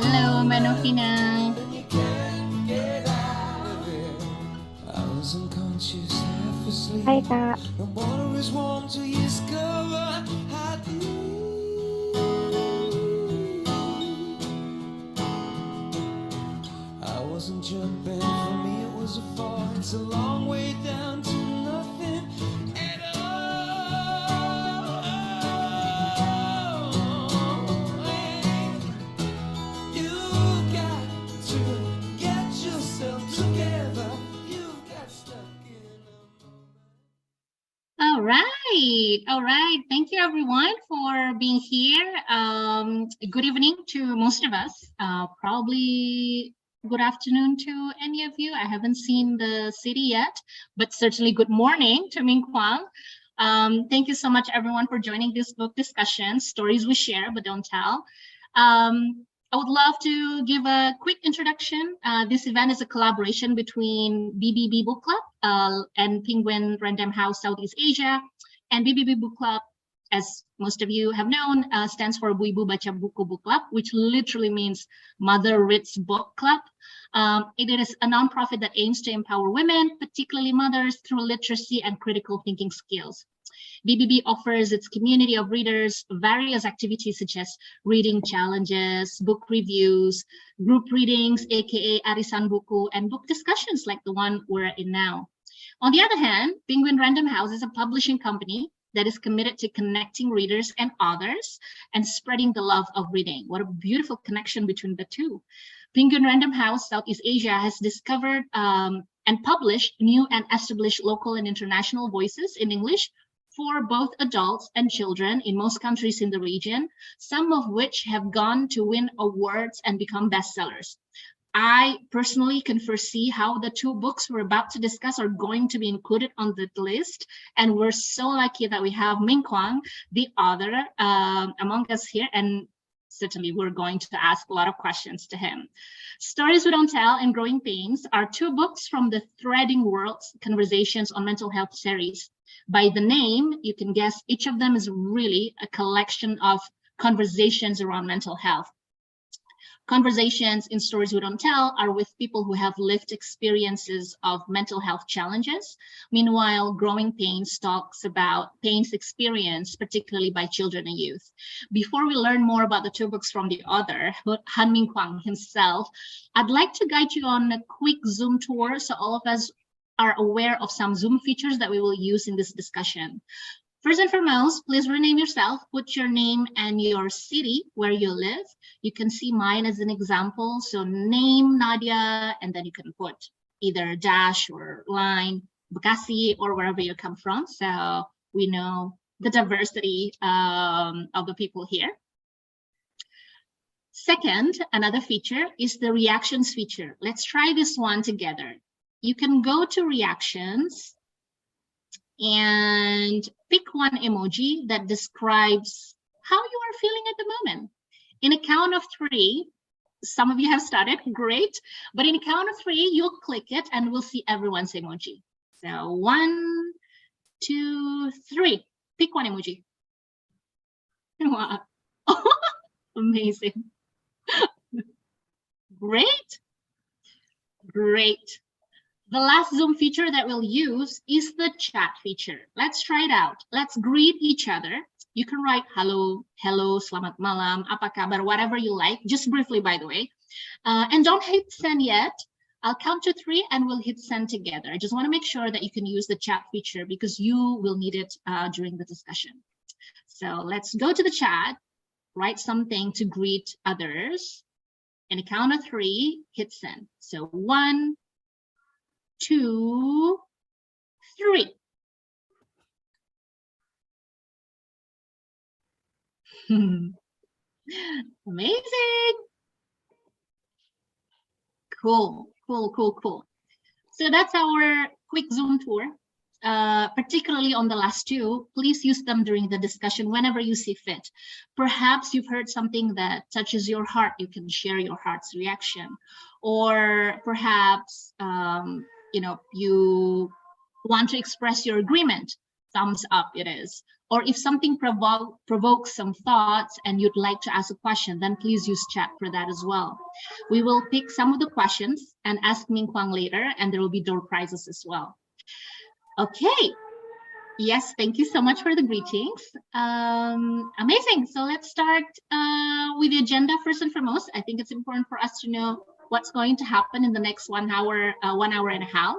Hello, Manofina. Hai Kak. Wasn't jumping for me, it was a fall. It's a long way down to nothing at all. You got to get yourself together. You got stuck in a moment. All right. Thank you, everyone, for being here. Good evening to most of us. Probably good afternoon to any of you. I haven't seen the city yet, but certainly good morning to Ming Kwang. Thank you so much, everyone, for joining this book discussion, Stories We Share But Don't Tell. I would love to give a quick introduction. This event is a collaboration between BBB Book Club and Penguin Random House Southeast Asia. And BBB Book Club, as most of you have known, stands for Bu Ibu Baca Buku Book Club, which literally means Mother Reads Book Club. It is a nonprofit that aims to empower women, particularly mothers, through literacy and critical thinking skills. BBB offers its community of readers various activities such as reading challenges, book reviews, group readings, aka Arisan Buku, and book discussions like the one we're in now. On the other hand, Penguin Random House is a publishing company that is committed to connecting readers and authors and spreading the love of reading. What a beautiful connection between the two. Penguin Random House Southeast Asia has discovered and published new and established local and international voices in English for both adults and children in most countries in the region, some of which have gone to win awards and become bestsellers. I personally can foresee how the two books we're about to discuss are going to be included on the list. And we're so lucky that we have Ming Kwang, the author, among us here. And certainly we're going to ask a lot of questions to him. Stories We Don't Tell and Growing Pains are two books from the Threading Worlds Conversations on Mental Health series. By the name, you can guess each of them is really a collection of conversations around mental health. Conversations in Stories We Don't Tell are with people who have lived experiences of mental health challenges. Meanwhile, Growing Pains talks about pains experienced, particularly by children and youth. Before we learn more about the two books from the author, Hun Ming Kwang himself, I'd like to guide you on a quick Zoom tour so all of us are aware of some Zoom features that we will use in this discussion. First and foremost, please rename yourself, put your name and your city where you live. You can see mine as an example. So name Nadia, and then you can put either dash or line, Bekasi, or wherever you come from. So we know the diversity of the people here. Second, another feature is the reactions feature. Let's try this one together. You can go to reactions and pick one emoji that describes how you are feeling at the moment. In a count of three, some of you have started, great. But in a count of three, you'll click it and we'll see everyone's emoji. So 1, 2, 3, pick one emoji. Wow, amazing. Great. The last Zoom feature that we'll use is the chat feature. Let's try it out. Let's greet each other. You can write hello, selamat malam, apa kabar, whatever you like, just briefly, by the way. And don't hit send yet. I'll count to 3 and we'll hit send together. I just want to make sure that you can use the chat feature because you will need it during the discussion. So let's go to the chat, write something to greet others. In a count of 3, hit send. So 1, 2, 3. Amazing. Cool. So that's our quick Zoom tour. Particularly on the last two, please use them during the discussion whenever you see fit. Perhaps you've heard something that touches your heart. You can share your heart's reaction. Or perhaps you want to express your agreement. Thumbs up it is. Or if something provokes some thoughts and you'd like to ask a question, then please use chat for that as well. We will pick some of the questions and ask Ming Kwang later, and there will be door prizes as well. Okay. Yes, thank you so much for the greetings. Amazing. So let's start with the agenda first and foremost. I think it's important for us to know what's going to happen in the next 1 hour, 1 hour and a half.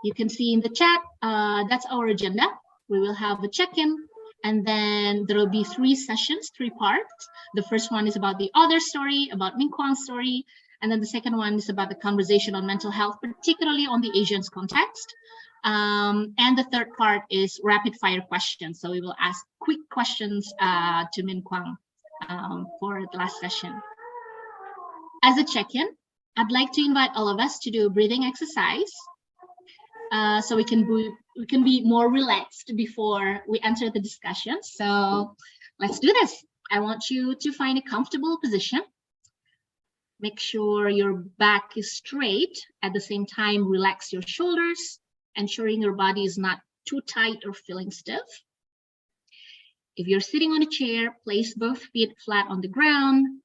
You can see in the chat, that's our agenda. We will have a check-in, and then there will be 3 sessions, 3 parts. The first one is about the other story, about Ming Kwang's story, and then the second one is about the conversation on mental health, particularly on the Asians context. And the third part is rapid fire questions. So we will ask quick questions to Ming Kwang for the last session. As a check-in, I'd like to invite all of us to do a breathing exercise. So we can be more relaxed before we enter the discussion. So let's do this. I want you to find a comfortable position. Make sure your back is straight. At the same time, relax your shoulders, ensuring your body is not too tight or feeling stiff. If you're sitting on a chair, place both feet flat on the ground.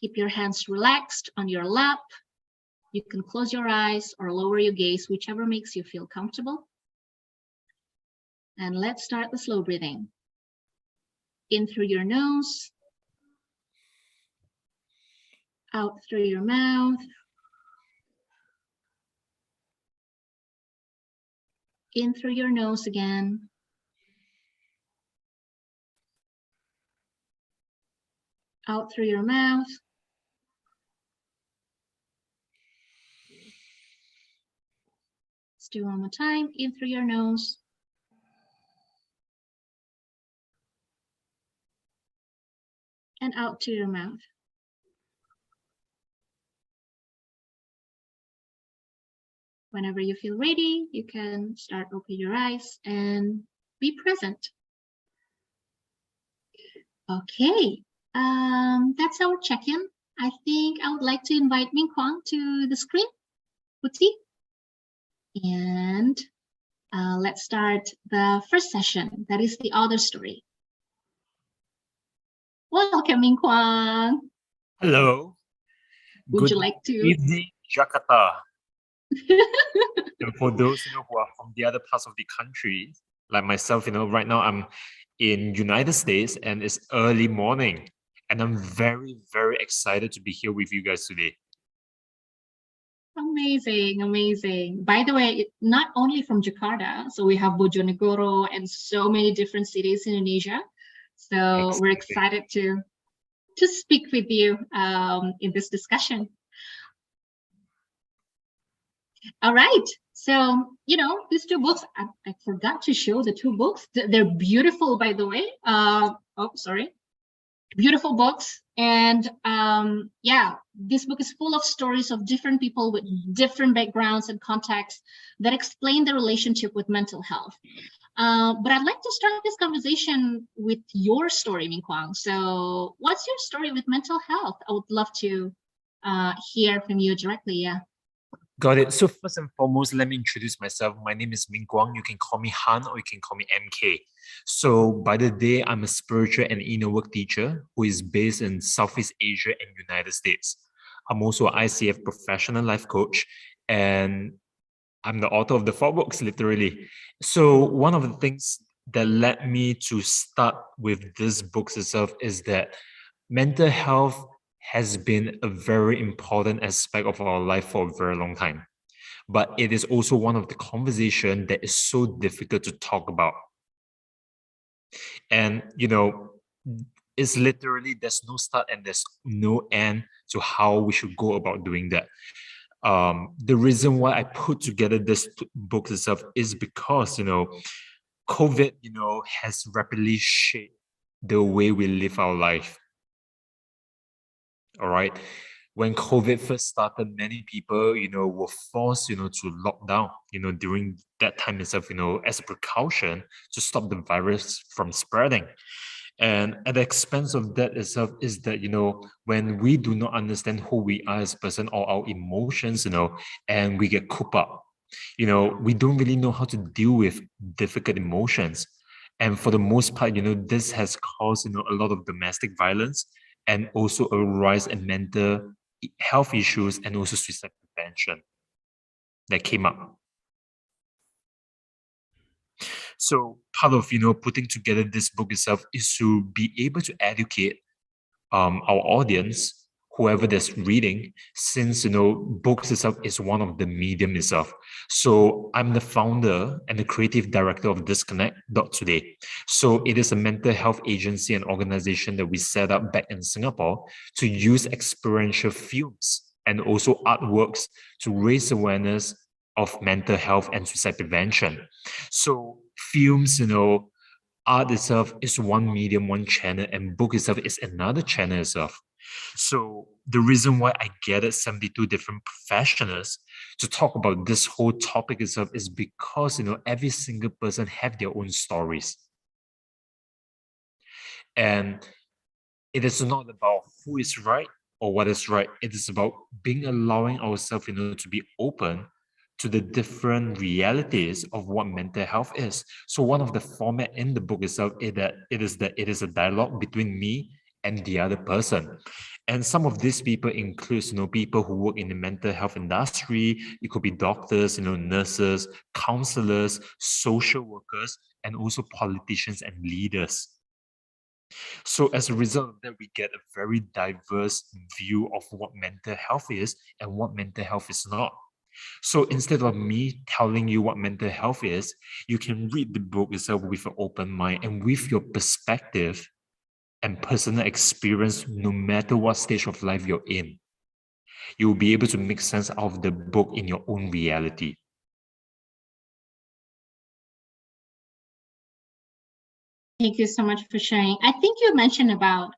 Keep your hands relaxed on your lap. You can close your eyes or lower your gaze, whichever makes you feel comfortable. And let's start the slow breathing. In through your nose, out through your mouth. In through your nose again. Out through your mouth. Let's do one more time. In through your nose. And out to your mouth. Whenever you feel ready, you can start opening your eyes and be present. Okay, that's our check-in. I think I would like to invite Ming Kwang to the screen. Putih. And let's start the first session. That is the other story. Welcome, Ming Kwang. Hello. Would you like to? Evening, Jakarta. And for those who are from the other parts of the country, like myself, right now I'm in United States and it's early morning, and I'm very, very excited to be here with you guys today. Amazing, amazing. By the way, not only from Jakarta, so we have Bojonegoro and so many different cities in Indonesia. So we're excited to speak with you in this discussion. All right. So, these 2 books, I forgot to show the 2 books. They're beautiful, by the way. Beautiful books. And yeah, this book is full of stories of different people with different backgrounds and contexts that explain the relationship with mental health. But I'd like to start this conversation with your story, Ming Kwang. So what's your story with mental health? I would love to hear from you directly. Yeah. Got it. So first and foremost, let me introduce myself. My name is Ming Kwang. You can call me Han or you can call me MK. So by the day, I'm a spiritual and inner work teacher who is based in Southeast Asia and United States. I'm also an ICF professional life coach, and I'm the author of the 4 books, literally. So one of the things that led me to start with this book itself is that mental health has been a very important aspect of our life for a very long time. But it is also one of the conversations that is so difficult to talk about. And, it's literally, there's no start and there's no end to how we should go about doing that. The reason why I put together this book itself is because, COVID, has rapidly shaped the way we live our life. All right. When COVID first started, many people, were forced, to lock down, during that time itself, as a precaution to stop the virus from spreading. And at the expense of that itself is that, when we do not understand who we are as a person or our emotions, and we get cooped up, we don't really know how to deal with difficult emotions. And for the most part, this has caused, a lot of domestic violence and also a rise in mental health issues and also suicide prevention that came up. So part of, putting together this book itself is to be able to educate our audience, whoever that's reading, since books itself is one of the medium itself. So I'm the founder and the creative director of Disconnect.today. So it is a mental health agency and organization that we set up back in Singapore to use experiential films and also artworks to raise awareness of mental health and suicide prevention. So films, art itself is one medium, one channel, and book itself is another channel itself. So the reason why I gathered 72 different professionals to talk about this whole topic itself is because, every single person have their own stories. And it is not about who is right or what is right. It is about allowing ourselves, to be open to the different realities of what mental health is. So one of the format in the book itself is that it is a dialogue between me and the other person. And some of these people includes, people who work in the mental health industry. It could be doctors, nurses, counselors, social workers, and also politicians and leaders. So as a result of that, we get a very diverse view of what mental health is and what mental health is not. So instead of me telling you what mental health is, you can read the book itself with an open mind and with your perspective and personal experience, no matter what stage of life you're in. You'll be able to make sense of the book in your own reality. Thank you so much for sharing. I think you mentioned about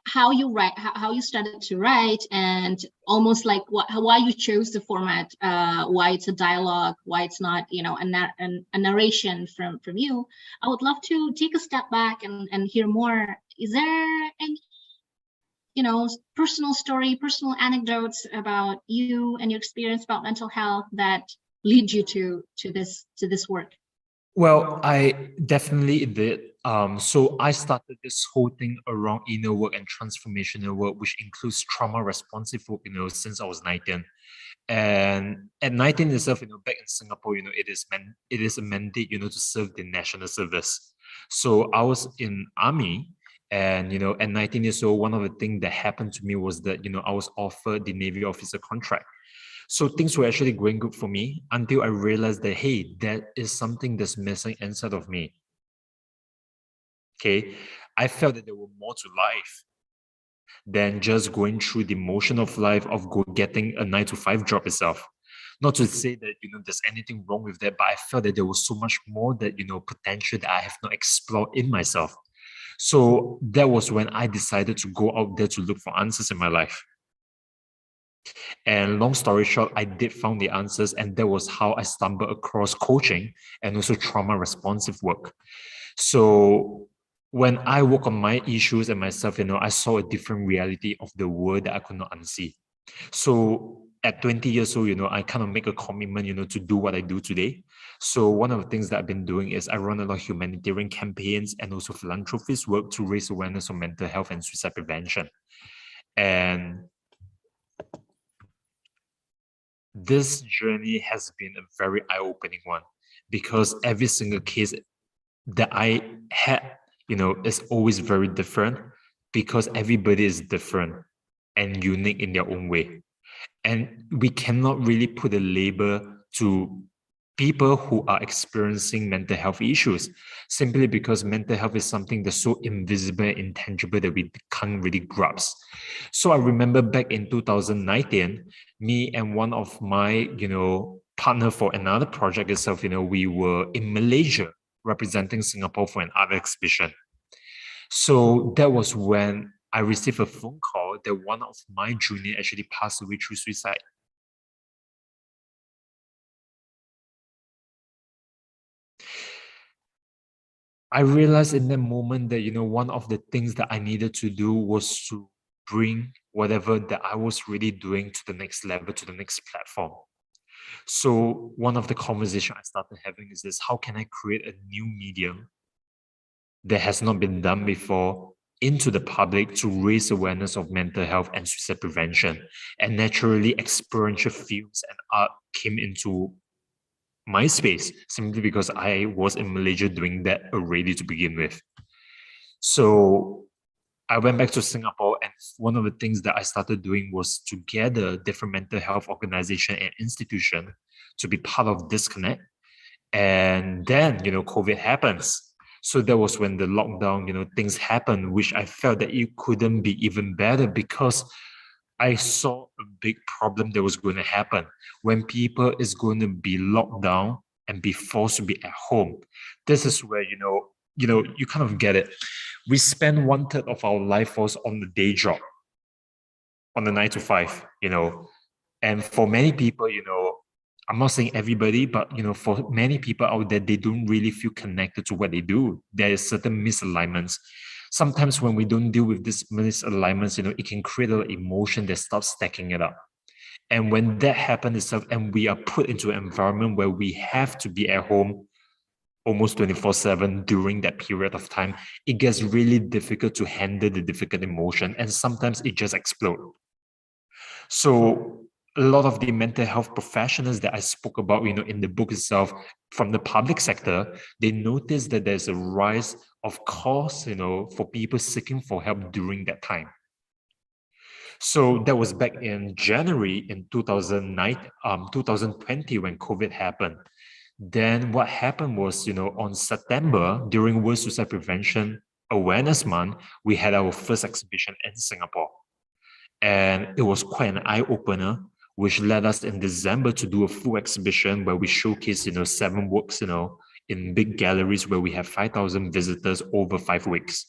how you write, how you started to write, and almost like why you chose the format, why it's a dialogue, why it's not, a narration from you. I would love to take a step back and hear more. Is there any, personal story, personal anecdotes about you and your experience about mental health that lead you to this work? Well, I definitely did. So I started this whole thing around inner work and transformational work, which includes trauma responsive work, since I was 19. And at 19 itself, back in Singapore, it is a mandate, to serve the national service. So I was in army, and at 19 years old, one of the things that happened to me was that I was offered the Navy officer contract. So things were actually going good for me until I realized that, hey, that is something that's missing inside of me. Okay, I felt that there were more to life than just going through the motion of life of getting a 9-to-5 job itself. Not to say that there's anything wrong with that, but I felt that there was so much more that potential that I have not explored in myself. So that was when I decided to go out there to look for answers in my life. And long story short, I did find the answers, and that was how I stumbled across coaching and also trauma responsive work. So when I work on my issues and myself, I saw a different reality of the world that I could not unsee. So at 20 years old, I kind of make a commitment, to do what I do today. So one of the things that I've been doing is I run a lot of humanitarian campaigns and also philanthropist work to raise awareness on mental health and suicide prevention. And this journey has been a very eye-opening one, because every single case that I had, is always very different, because everybody is different and unique in their own way. And we cannot really put a label to people who are experiencing mental health issues, simply because mental health is something that's so invisible and intangible that we can't really grasp. So I remember back in 2019, me and one of my, partner for another project itself, we were in Malaysia representing Singapore for an art exhibition. So that was when I received a phone call that one of my junior actually passed away through suicide. I realized in that moment that, one of the things that I needed to do was to bring whatever that I was really doing to the next level, to the next platform. So one of the conversation I started having is this: how can I create a new medium that has not been done before into the public to raise awareness of mental health and suicide prevention? And naturally, experiential films and art came into my space simply because I was in Malaysia doing that already to begin with. So I went back to Singapore, and one of the things that I started doing was to gather different mental health organization and institution to be part of Disconnect. And then, COVID happens. So that was when the lockdown, things happened, which I felt that it couldn't be even better because I saw a big problem that was going to happen when people is going to be locked down and be forced to be at home. This is where, you kind of get it. We spend 1/3 of our life force on the day job, on the 9 to 5, and for many people, I'm not saying everybody, but for many people out there, they don't really feel connected to what they do. There is certain misalignments. Sometimes when we don't deal with these misalignments, it can create an emotion that starts stacking it up. And when that happens itself, and we are put into an environment where we have to be at home almost 24/7 during that period of time, it gets really difficult to handle the difficult emotion, and sometimes it just explodes. So a lot of the mental health professionals that I spoke about, in the book itself, from the public sector, they noticed that there's a rise of calls, for people seeking for help during that time. So that was back in January in 2020 when COVID happened. Then what happened was, on September, during World Suicide Prevention Awareness Month, we had our first exhibition in Singapore. And it was quite an eye-opener, which led us in December to do a full exhibition where we showcase, 7 works, in big galleries where we have 5,000 visitors over 5 weeks.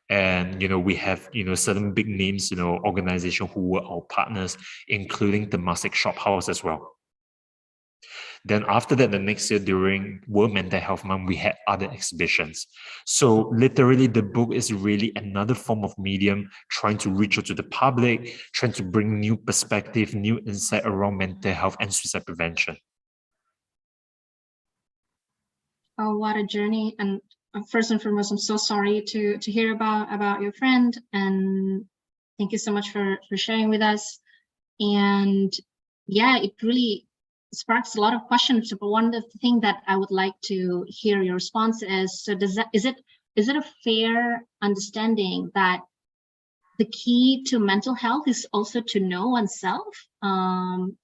And, we have, certain big names, organizations who were our partners, including the Temasek Shop House as well. Then after that, the next year during World Mental Health Month, we had other exhibitions. So literally the book is really another form of medium trying to reach out to the public, trying to bring new perspective, new insight around mental health and suicide prevention. Oh, what a journey. And first and foremost, I'm so sorry to hear about your friend, and thank you so much for sharing with us. And yeah, it really sparks a lot of questions. But one of the things that I would like to hear your response is, so is it a fair understanding that the key to mental health is also to know oneself?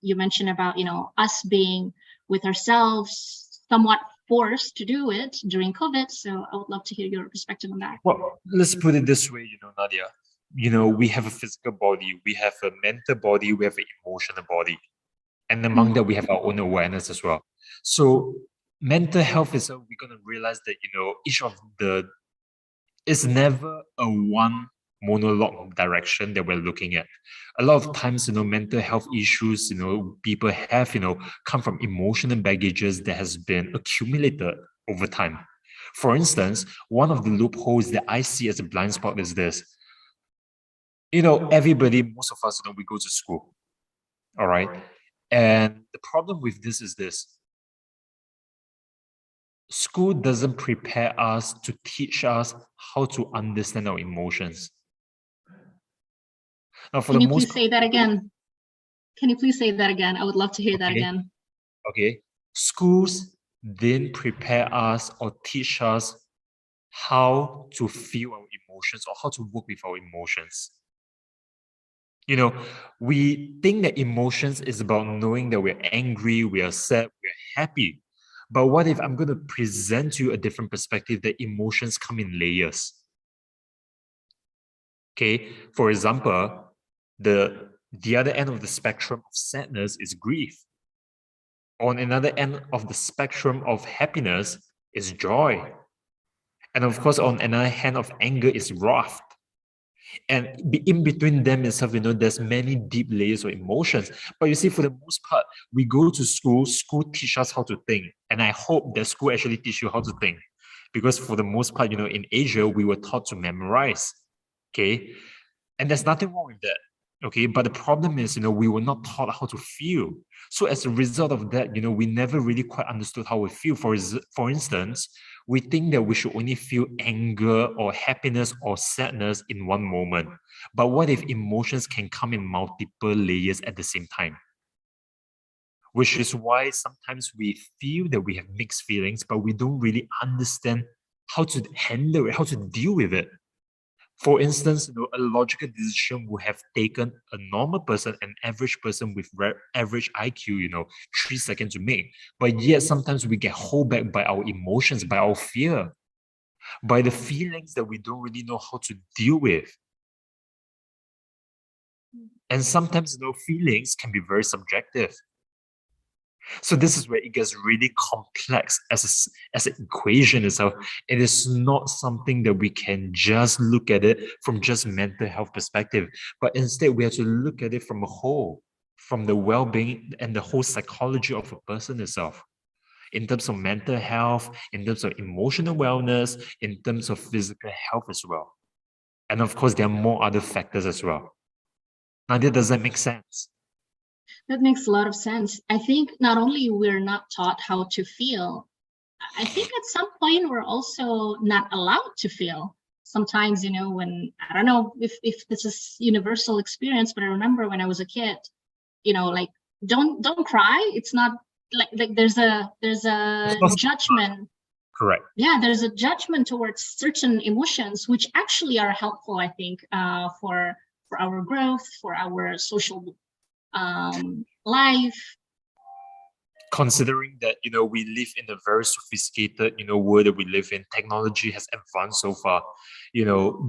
You mentioned about, us being with ourselves, somewhat forced to do it during COVID. So I would love to hear your perspective on that. Well, let's put it this way, Nadia. We have a physical body, we have a mental body, we have an emotional body. And among that, we have our own awareness as well. So mental health is, we're going to realize that, each of it's never a one monologue direction that we're looking at. A lot of times, mental health issues, people have, come from emotional baggages that has been accumulated over time. For instance, one of the loopholes that I see as a blind spot is this. Everybody, most of us, we go to school. All right. And the problem with this is this. School doesn't prepare us to teach us how to understand our emotions. Now, Can you please say that again? Can you please say that again? I would love to hear that again. Okay. Schools didn't prepare us or teach us how to feel our emotions or how to work with our emotions. We think that emotions is about knowing that we're angry, we are sad, we're happy. But what if I'm going to present you a different perspective that emotions come in layers? Okay, for example, the other end of the spectrum of sadness is grief. On another end of the spectrum of happiness is joy. And of course, on another hand of anger is wrath. And in between them itself, there's many deep layers of emotions. But you see, for the most part, we go to school teach us how to think. And I hope that school actually teach you how to think. Because for the most part, in Asia, we were taught to memorize. Okay? And there's nothing wrong with that. Okay, but the problem is, we were not taught how to feel. So as a result of that, we never really quite understood how we feel. For instance, we think that we should only feel anger or happiness or sadness in one moment. But what if emotions can come in multiple layers at the same time? Which is why sometimes we feel that we have mixed feelings, but we don't really understand how to handle it, how to deal with it. For instance, a logical decision would have taken a normal person, an average person with average IQ, 3 seconds to make. But yet sometimes we get held back by our emotions, by our fear, by the feelings that we don't really know how to deal with. And sometimes, feelings can be very subjective. So this is where it gets really complex as an equation itself. It is not something that we can just look at it from just mental health perspective, but instead we have to look at it from a whole, from the well-being and the whole psychology of a person itself. In terms of mental health, in terms of emotional wellness, in terms of physical health as well. And of course, there are more other factors as well. Nadia, does that make sense? That makes a lot of sense. I think not only we're not taught how to feel, I think at some point we're also not allowed to feel. Sometimes, when, I don't know if this is universal experience, but I remember when I was a kid, like, don't cry. It's not like there's a judgment. Correct. Yeah, there's a judgment towards certain emotions, which actually are helpful, I think, for our growth, for our social life. Considering that we live in a very sophisticated world that we live in, technology has advanced so far.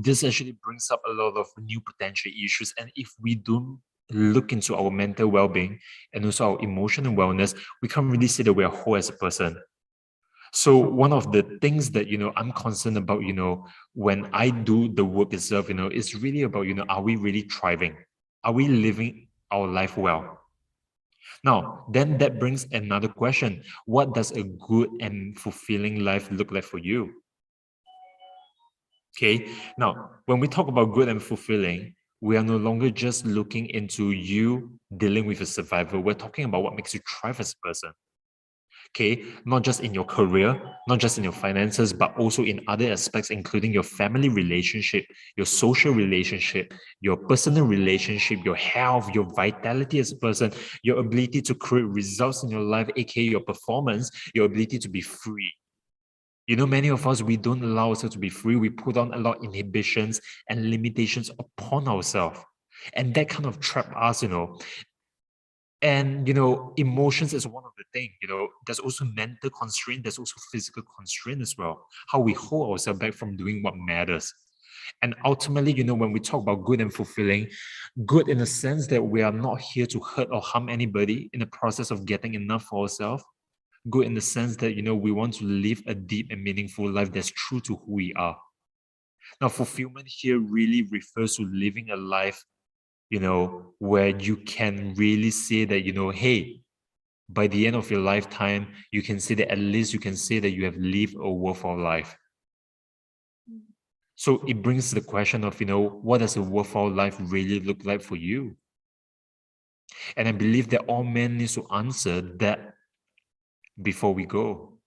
This actually brings up a lot of new potential issues, and if we don't look into our mental well-being and also our emotional wellness, we can't really say that we're whole as a person. So one of the things that I'm concerned about when I do the work itself, is really about are we really thriving? Are we living our life well? Now, then that brings another question. What does a good and fulfilling life look like for you? Okay, now, when we talk about good and fulfilling, we are no longer just looking into you dealing with a survival. We're talking about what makes you thrive as a person. Okay, not just in your career, not just in your finances, but also in other aspects, including your family relationship, your social relationship, your personal relationship, your health, your vitality as a person, your ability to create results in your life, aka your performance, your ability to be free. Many of us, we don't allow ourselves to be free. We put on a lot of inhibitions and limitations upon ourselves. And that kind of trap us, And, emotions is one of the things, there's also mental constraint, there's also physical constraint as well. How we hold ourselves back from doing what matters. And ultimately, when we talk about good and fulfilling, good in the sense that we are not here to hurt or harm anybody in the process of getting enough for ourselves. Good in the sense that, we want to live a deep and meaningful life that's true to who we are. Now, fulfillment here really refers to living a life where you can really say that, hey, by the end of your lifetime, you can say that at least you can say that you have lived a worthwhile life. So it brings the question of, what does a worthwhile life really look like for you? And I believe that all men need to answer that before we go,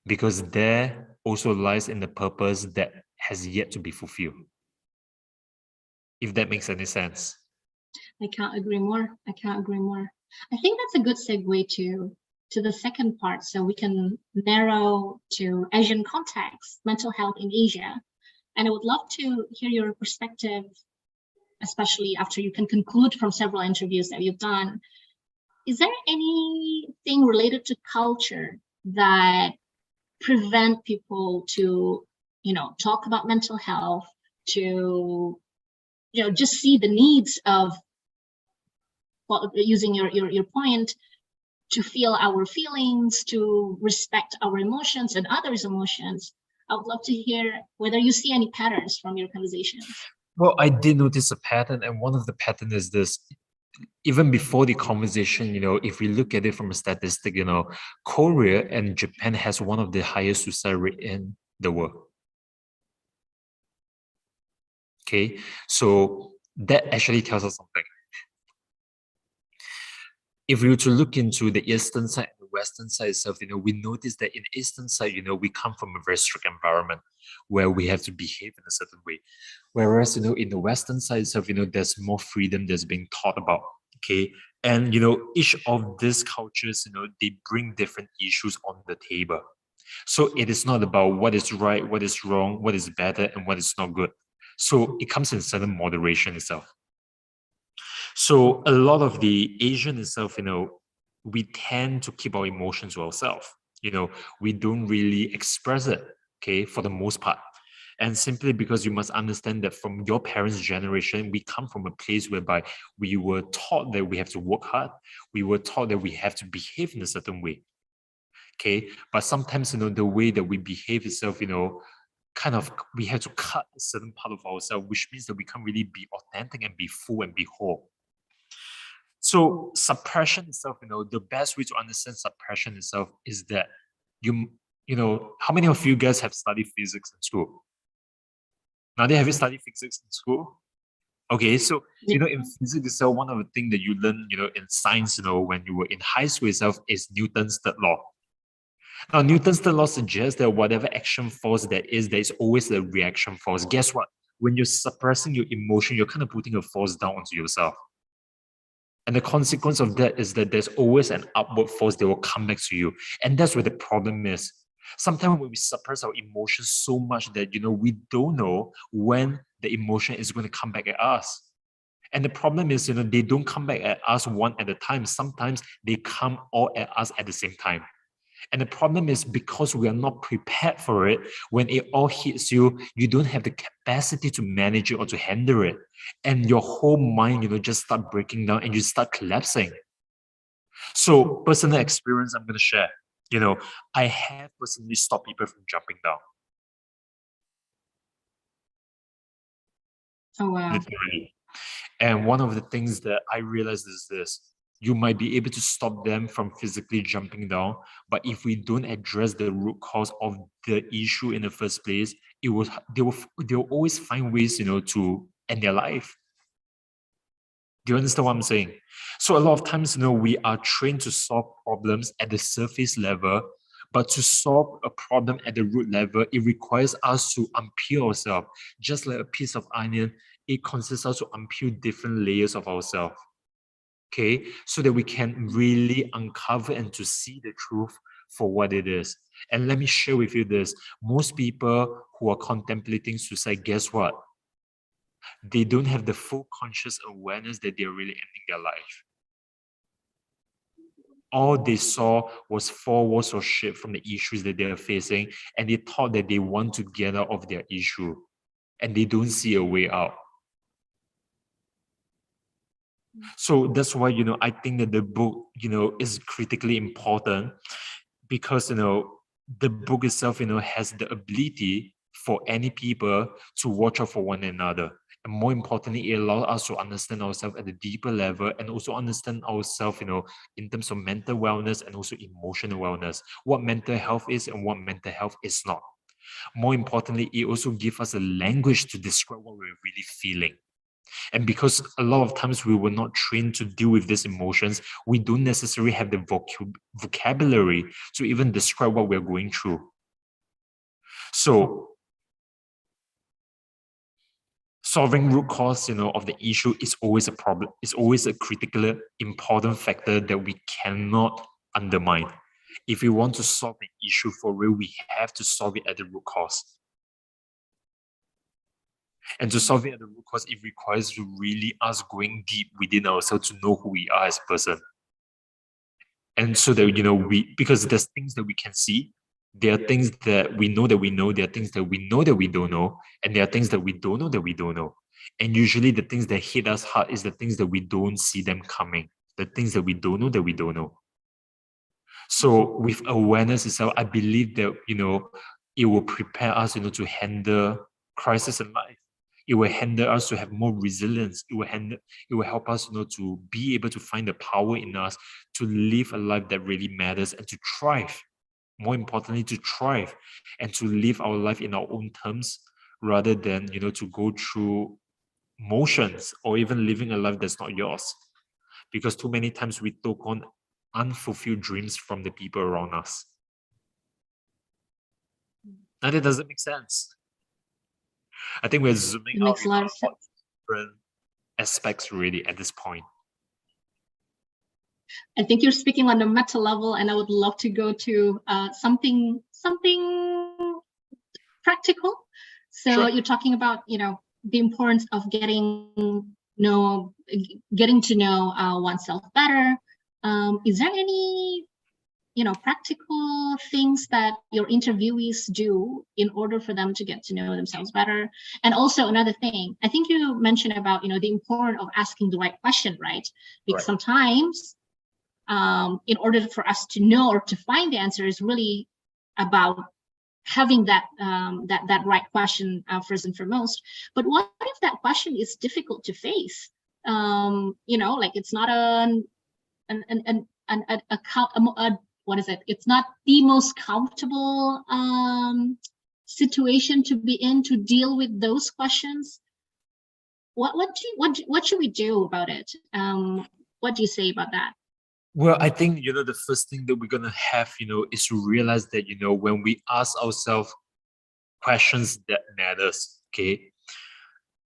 because there also lies in the purpose that has yet to be fulfilled. If that makes any sense. I can't agree more. I can't agree more. I think that's a good segue to the second part, so we can narrow to Asian context, mental health in Asia. And I would love to hear your perspective, especially after you can conclude from several interviews that you've done. Is there anything related to culture that prevent people to, talk about mental health, to, just see the needs of, well, using your point, to feel our feelings, to respect our emotions and others' emotions? I would love to hear whether you see any patterns from your conversations. Well, I did notice a pattern, and one of the patterns is this. Even before the conversation, if we look at it from a statistic, Korea and Japan has one of the highest suicide rate in the world. Okay, so that actually tells us something. if we were to look into the eastern side and the western side itself, we notice that in the eastern side, we come from a very strict environment where we have to behave in a certain way. Whereas, in the western side itself, there's more freedom that's being taught about. Okay. And, each of these cultures, they bring different issues on the table. So it is not about what is right, what is wrong, what is better, and what is not good. So it comes in certain moderation itself. So a lot of the Asian itself, we tend to keep our emotions to ourselves. We don't really express it, okay, for the most part. And simply because you must understand that from your parents' generation, we come from a place whereby we were taught that we have to work hard. We were taught that we have to behave in a certain way. Okay. But sometimes, the way that we behave itself, kind of, we have to cut a certain part of ourselves, which means that we can't really be authentic and be full and be whole. So suppression itself, the best way to understand suppression itself is that how many of you guys have studied physics in school? Nadia, have you studied physics in school? Okay, so in physics itself, one of the things that you learn, in science, when you were in high school itself, is Newton's third law. Now, Newton's third law suggests that whatever action force there is always a reaction force. Guess what? When you're suppressing your emotion, you're kind of putting a force down onto yourself. And the consequence of that is that there's always an upward force that will come back to you. And that's where the problem is. Sometimes when we suppress our emotions so much that, we don't know when the emotion is going to come back at us. And the problem is, they don't come back at us one at a time. Sometimes they come all at us at the same time. And the problem is because we are not prepared for it, when it all hits you, you don't have the capacity to manage it or to handle it. And your whole mind, just start breaking down and you start collapsing. So personal experience I'm going to share. I have personally stopped people from jumping down. Oh, wow. Literally. And one of the things that I realized is this. You might be able to stop them from physically jumping down, but if we don't address the root cause of the issue in the first place, they'll always find ways, to end their life. Do you understand what I'm saying? So a lot of times, we are trained to solve problems at the surface level, but to solve a problem at the root level, it requires us to unpeel ourselves. Just like a piece of onion, it consists us to unpeel different layers of ourselves. Okay, so that we can really uncover and to see the truth for what it is. And let me share with you this. Most people who are contemplating suicide, guess what? They don't have the full conscious awareness that they're really ending their life. All they saw was 4 walls of shit from the issues that they're facing, and they thought that they want to get out of their issue, and they don't see a way out. So that's why, I think that the book, is critically important because, the book itself, has the ability for any people to watch out for one another. And more importantly, it allows us to understand ourselves at a deeper level and also understand ourselves, in terms of mental wellness and also emotional wellness, what mental health is and what mental health is not. More importantly, it also gives us a language to describe what we're really feeling. And because a lot of times we were not trained to deal with these emotions, we don't necessarily have the vocabulary to even describe what we're going through. So solving root cause, of the issue is always a problem. It's always a critical, important factor that we cannot undermine. If we want to solve an issue for real, we have to solve it at the root cause. And to solve it at the root cause, it requires to really us going deep within ourselves to know who we are as a person. And so that, because there's things that we can see, there are things that we know, there are things that we know that we don't know, and there are things that we don't know that we don't know. And usually the things that hit us hard is the things that we don't see them coming, the things that we don't know that we don't know. So with awareness itself, I believe that, it will prepare us, to handle crisis in life. It will handle us to have more resilience. It will help us, to be able to find the power in us to live a life that really matters and to thrive. More importantly, to thrive and to live our life in our own terms rather than, to go through motions or even living a life that's not yours. because too many times we took on unfulfilled dreams from the people around us. And it doesn't make sense. I think we're zooming It out makes a lot of sense. different aspects really at this point. I think you're speaking on the meta level, and I would love to go to something practical. So Sure. you're talking about, the importance of getting to know oneself better. Is there any, practical things that your interviewees do in order for them to get to know themselves better? And also another thing, I think you mentioned about, the importance of asking the right question, right? Because sometimes in order for us to know or to find the answer is really about having that right question first and foremost. But what if that question is difficult to face? Like it's not what is it? It's not the most comfortable situation to be in to deal with those questions. What should we do about it? What do you say about that? Well, I think, the first thing that we're going to have, is to realize that, when we ask ourselves questions that matters, okay,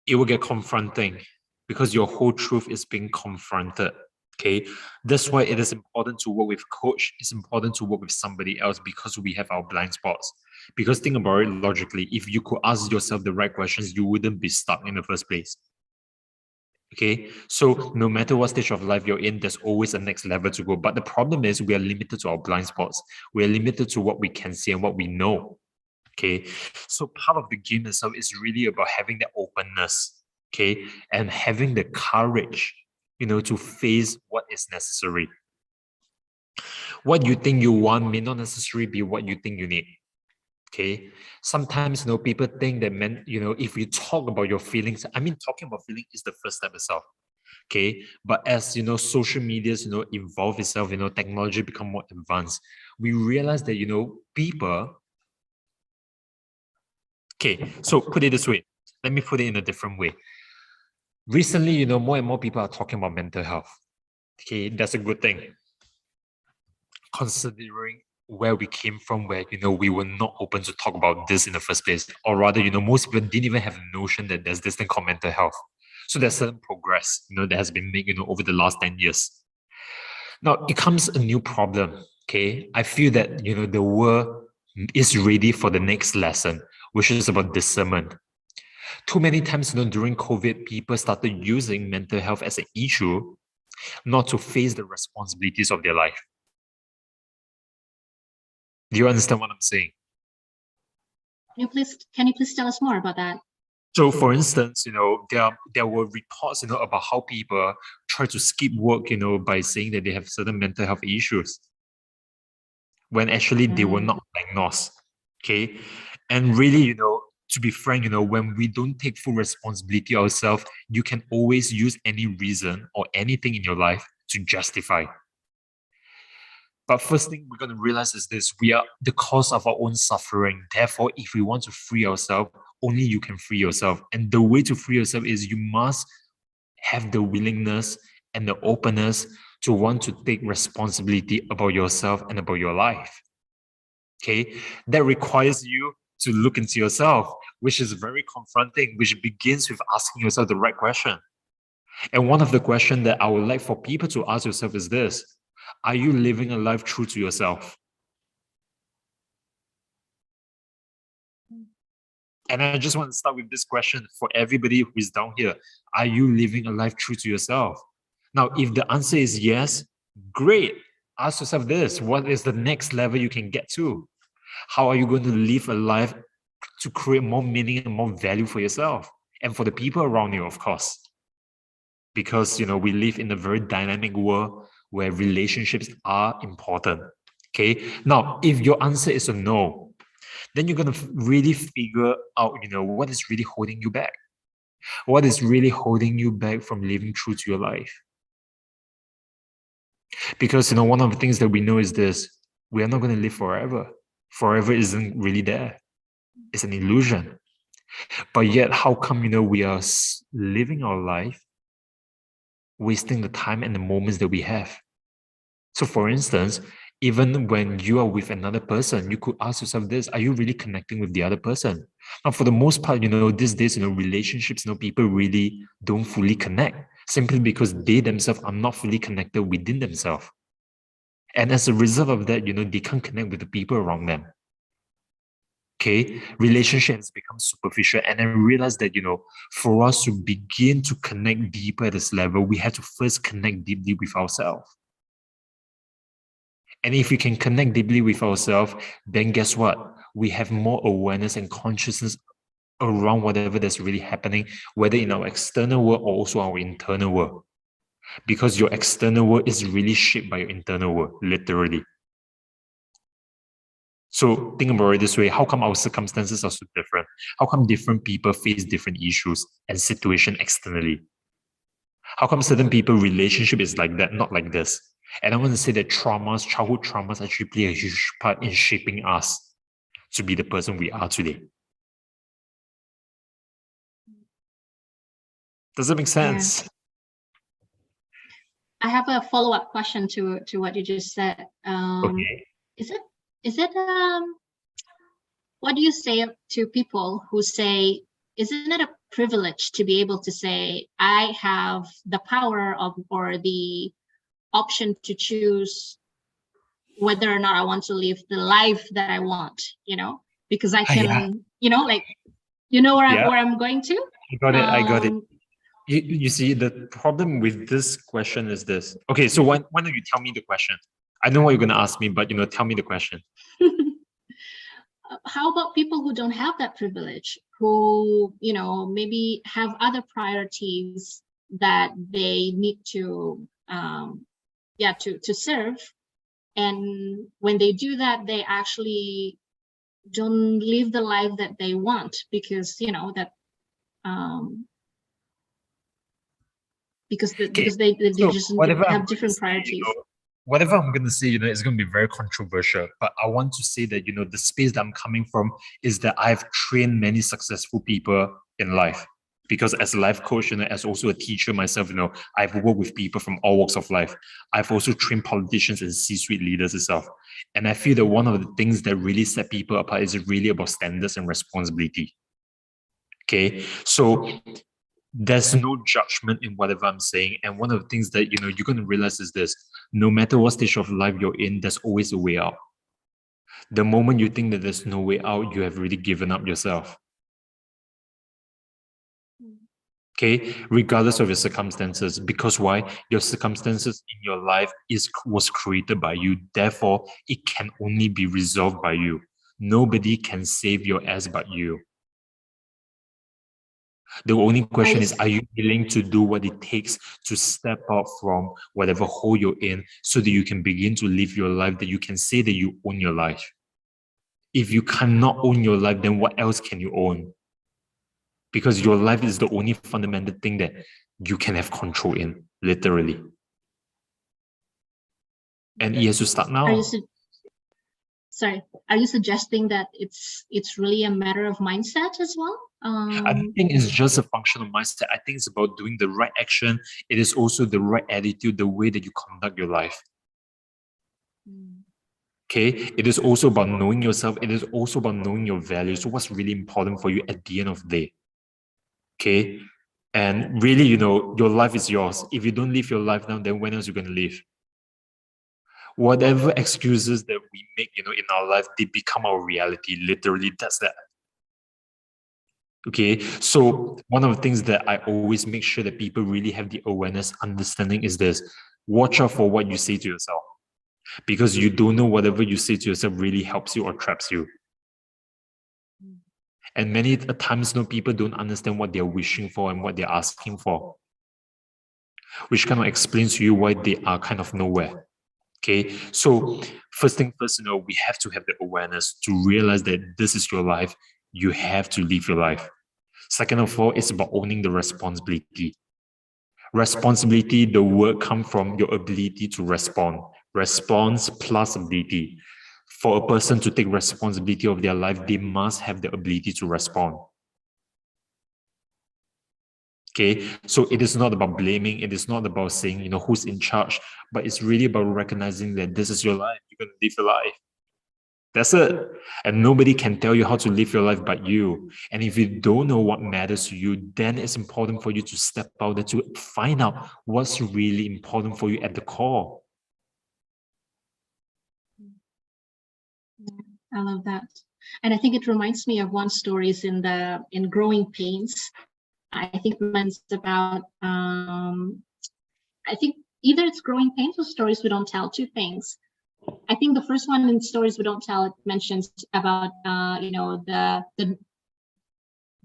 it will get confronting because your whole truth is being confronted, okay? That's why it is important to work with coach. It's important to work with somebody else because we have our blind spots. Because think about it logically, if you could ask yourself the right questions, you wouldn't be stuck in the first place. Okay, so no matter what stage of life you're in, there's always a next level to go. But the problem is we are limited to our blind spots. We are limited to what we can see and what we know. Okay, so part of the game itself is really about having that openness, okay, and having the courage, to face what is necessary. What you think you want may not necessarily be what you think you need. Okay, sometimes people think that if you talk about your feelings, talking about feelings is the first step itself. Okay, but as social medias evolve itself, technology become more advanced, we realize that people. Okay, so put it this way. Let me put it in a different way. Recently, more and more people are talking about mental health. Okay, that's a good thing. Considering where we came from, where we were not open to talk about this in the first place, or rather most people didn't even have a notion that there's this thing called mental health. So there's certain progress that has been made over the last 10 years. Now it comes a new problem. Okay, I feel that the world is ready for the next lesson, which is about discernment. Too many times during COVID, people started using mental health as an issue not to face the responsibilities of their life. Do you understand what I'm saying? Can you please tell us more about that? So, for instance, there were reports, about how people try to skip work, by saying that they have certain mental health issues, when actually they were not diagnosed. Okay, and really, to be frank, when we don't take full responsibility ourselves, you can always use any reason or anything in your life to justify. But first thing we're going to realize is this: we are the cause of our own suffering. Therefore, if we want to free ourselves, only you can free yourself. And the way to free yourself is you must have the willingness and the openness to want to take responsibility about yourself and about your life. Okay, that requires you to look into yourself, which is very confronting, which begins with asking yourself the right question. And one of the questions that I would like for people to ask yourself is this: are you living a life true to yourself? And I just want to start with this question for everybody who is down here. Are you living a life true to yourself? Now, if the answer is yes, great. Ask yourself this: what is the next level you can get to? How are you going to live a life to create more meaning and more value for yourself and for the people around you, of course? Because, we live in a very dynamic world where relationships are important. Okay. Now, if your answer is a no, then you're going to really figure out, what is really holding you back. What is really holding you back from living true to your life? Because, one of the things that we know is this: we are not going to live forever. Forever isn't really there. It's an illusion. But yet, how come, we are living our life wasting the time and the moments that we have. So for instance, even when you are with another person, you could ask yourself this, are you really connecting with the other person? Now, for the most part, these days, relationships, people really don't fully connect simply because they themselves are not fully connected within themselves. And as a result of that, they can't connect with the people around them. Okay, relationships become superficial. And I realized that, for us to begin to connect deeper at this level, we have to first connect deeply with ourselves. And if we can connect deeply with ourselves, then guess what? We have more awareness and consciousness around whatever that's really happening, whether in our external world or also our internal world. Because your external world is really shaped by your internal world, literally. So think about it this way, how come our circumstances are so different? How come different people face different issues and situations externally? How come certain people relationship is like that, not like this? And I want to say that childhood traumas actually play a huge part in shaping us to be the person we are today. Does that make sense? Yeah. I have a follow-up question to what you just said. Okay. Is it what do you say to people who say, isn't it a privilege to be able to say, I have the power of or the option to choose whether or not I want to live the life that I want, because I can, where I'm going to? I got it. You see, the problem with this question is this. Okay, so why don't you tell me the question? I know what you're going to ask me, but, tell me the question. How about people who don't have that privilege, who, maybe have other priorities that they need to, to serve. And when they do that, they actually don't live the life that they want because, because they just have different priorities. Whatever I'm going to say, is going to be very controversial, but I want to say that, the space that I'm coming from is that I've trained many successful people in life. Because as a life coach, as also a teacher myself, I've worked with people from all walks of life. I've also trained politicians and C-suite leaders itself. And I feel that one of the things that really set people apart is really about standards and responsibility. Okay, so there's no judgment in whatever I'm saying. And one of the things that, you're going to realize is this, no matter what stage of life you're in, there's always a way out. The moment you think that there's no way out, you have already given up yourself. Okay, regardless of your circumstances, because why? Your circumstances in your life was created by you. Therefore, it can only be resolved by you. Nobody can save your ass but you. The only question is, are you willing to do what it takes to step out from whatever hole you're in so that you can begin to live your life, that you can say that you own your life? If you cannot own your life, then what else can you own? Because your life is the only fundamental thing that you can have control in, literally. And it has to start now. Are you suggesting that it's really a matter of mindset as well? I don't think it's just a function of mindset. I think it's about doing the right action. It is also the right attitude, the way that you conduct your life. Okay, it is also about knowing yourself. It is also about knowing your values. So what's really important for you at the end of the day? Okay, and really, your life is yours. If you don't live your life now, then when else are you going to live? Whatever excuses that we make, in our life, they become our reality. Literally, that's that. Okay, so one of the things that I always make sure that people really have the awareness, understanding is this: watch out for what you say to yourself, because you don't know whatever you say to yourself really helps you or traps you. And many times, people don't understand what they're wishing for and what they're asking for, which kind of explains to you why they are kind of nowhere. Okay, so first thing first, we have to have the awareness to realize that this is your life. You have to live your life. Second of all, it's about owning the responsibility. Responsibility, the word comes from your ability to respond. Response plus ability. For a person to take responsibility of their life, they must have the ability to respond. Okay, so it is not about blaming, it is not about saying, who's in charge, but it's really about recognizing that this is your life. You're going to live your life. That's it. And nobody can tell you how to live your life but you. And if you don't know what matters to you, then it's important for you to step out there to find out what's really important for you at the core. I love that. And I think it reminds me of one story in Growing Pains. I think it's about, I think either it's Growing Pains or Stories We Don't Tell, two things. I think the first one in Stories We Don't Tell, it mentions about, the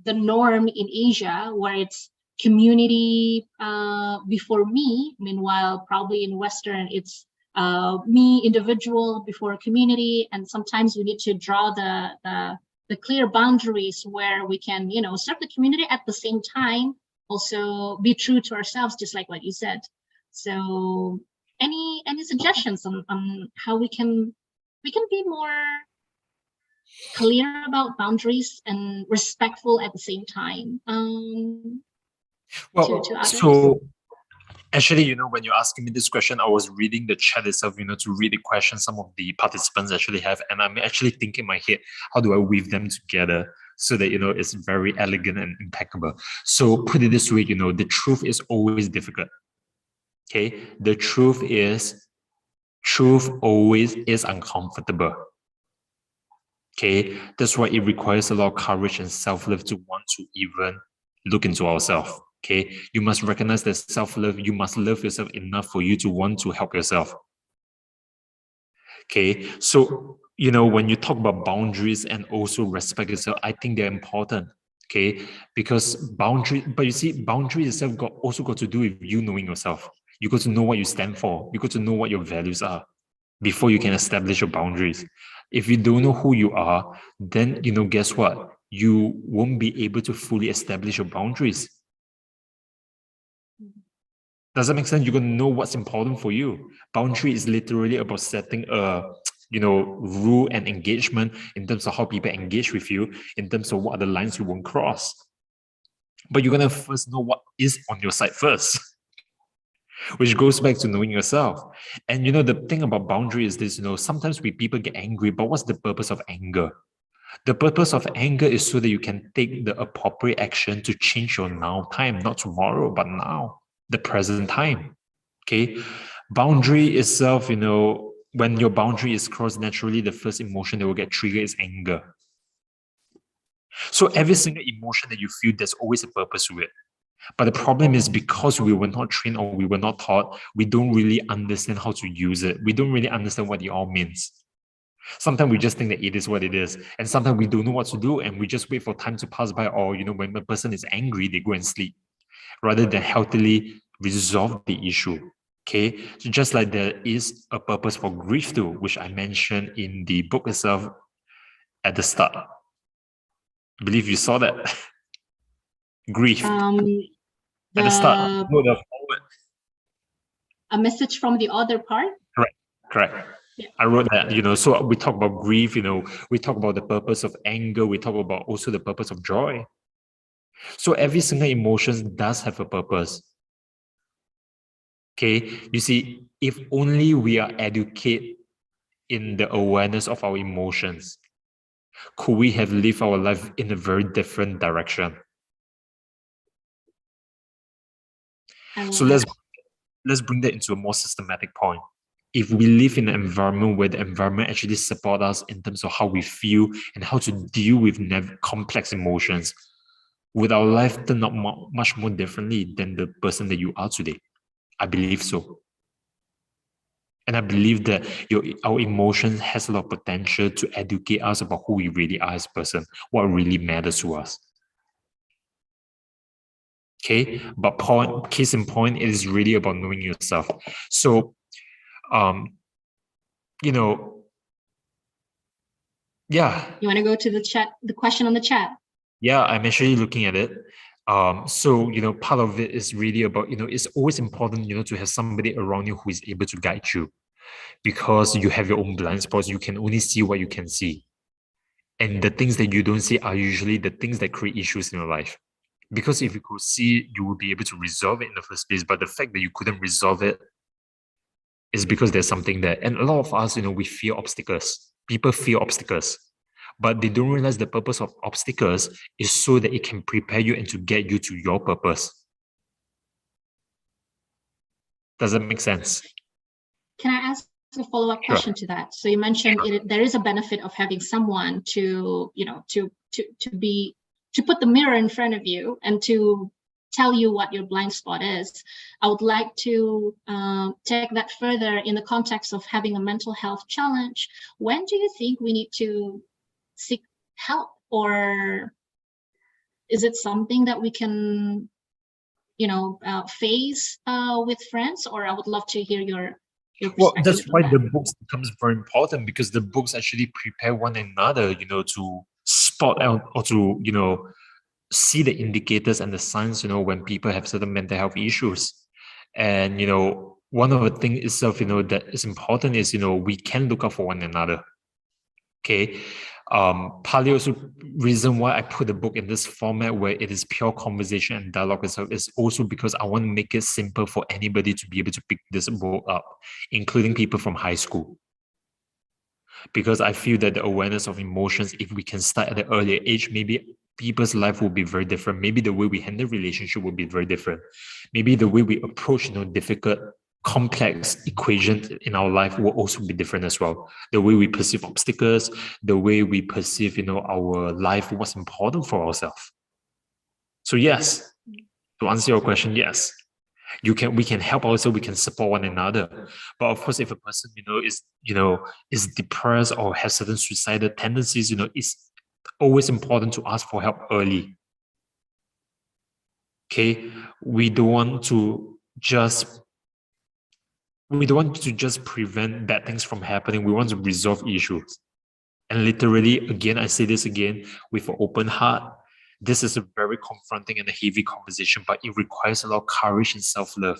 norm in Asia where it's community before me. Meanwhile, probably in Western, it's me, individual before community. And sometimes we need to draw the clear boundaries where we can, serve the community at the same time, also be true to ourselves, just like what you said. So any suggestions on how we can be more clear about boundaries and respectful at the same time to others? So actually, when you're asking me this question, I was reading the chat itself, to read the questions some of the participants actually have. And I'm actually thinking in my head, how do I weave them together so that, it's very elegant and impeccable? So put it this way, the truth is always difficult. Okay? The truth always is uncomfortable. Okay? That's why it requires a lot of courage and self-love to want to even look into ourselves. Okay, you must recognize that self-love, you must love yourself enough for you to want to help yourself. Okay, so, when you talk about boundaries and also respect yourself, I think they're important. Okay, because boundary itself also got to do with you knowing yourself. You got to know what you stand for. You got to know what your values are before you can establish your boundaries. If you don't know who you are, then, guess what? You won't be able to fully establish your boundaries. Does that make sense? You're going to know what's important for you. Boundary is literally about setting a, rule and engagement in terms of how people engage with you, in terms of what are the lines you won't cross. But you're going to first know what is on your side first, which goes back to knowing yourself. And, the thing about boundary is this, sometimes people get angry, but what's the purpose of anger? The purpose of anger is so that you can take the appropriate action to change your now time, not tomorrow, but now. The present time. Okay, boundary itself, when your boundary is crossed, naturally the first emotion that will get triggered is anger. So every single emotion that you feel, there's always a purpose to it. But the problem is, because we were not trained or we were not taught, we don't really understand how to use it. We don't really understand what it all means. Sometimes we just think that it is what it is, and sometimes we don't know what to do, and we just wait for time to pass by, or when a person is angry, they go and sleep, rather than healthily resolve the issue. Okay, so just like there is a purpose for grief too, which I mentioned in the book itself at the start. I believe you saw that. Grief. At the start. A message from the other part? Correct. Yeah. I wrote that, so we talk about grief, we talk about the purpose of anger, we talk about also the purpose of joy. So every single emotion does have a purpose. Okay, you see, if only we are educated in the awareness of our emotions, could we have lived our life in a very different direction? So let's bring that into a more systematic point. If we live in an environment where the environment actually supports us in terms of how we feel and how to deal with complex emotions, would our life turn out much more differently than the person that you are today? I believe so. And I believe that our emotions has a lot of potential to educate us about who we really are as a person, what really matters to us. Okay, but case in point, it is really about knowing yourself. So, yeah. You want to go to the chat, the question on the chat? Yeah, I'm actually looking at it. So, part of it is really about, it's always important, to have somebody around you who is able to guide you, because you have your own blind spots. You can only see what you can see. And the things that you don't see are usually the things that create issues in your life, Because if you could see, you would be able to resolve it in the first place. But the fact that you couldn't resolve it is because there's something there. And a lot of us, we fear obstacles. People fear obstacles. But they don't realize the purpose of obstacles is so that it can prepare you and to get you to your purpose. Does that make sense? Can I ask a follow-up question to that? So you mentioned there is a benefit of having someone to put the mirror in front of you and to tell you what your blind spot is. I would like to take that further in the context of having a mental health challenge. When do you think we need to seek help, or is it something that we can face with friends? Or I would love to hear your perspective. Well, that's why the books becomes very important, because the books actually prepare one another, to spot out or to, see the indicators and the signs, when people have certain mental health issues. And, one of the things itself, that is important is, we can look out for one another. Okay. Partly also reason why I put the book in this format where it is pure conversation and dialogue itself is also because I want to make it simple for anybody to be able to pick this book up, including people from high school. Because I feel that the awareness of emotions, if we can start at an earlier age, maybe people's life will be very different. Maybe the way we handle relationship will be very different. Maybe the way we approach, difficult, complex equations in our life will also be different as well. The way we perceive obstacles, the way we perceive, our life, what's important for ourselves. So yes, to answer your question, yes, we can help ourselves, we can support one another. But of course, if a person, is depressed or has certain suicidal tendencies, it's always important to ask for help early. Okay, we don't want to just prevent bad things from happening. We want to resolve issues. And literally, again, I say this again, with an open heart, this is a very confronting and a heavy conversation, but it requires a lot of courage and self-love.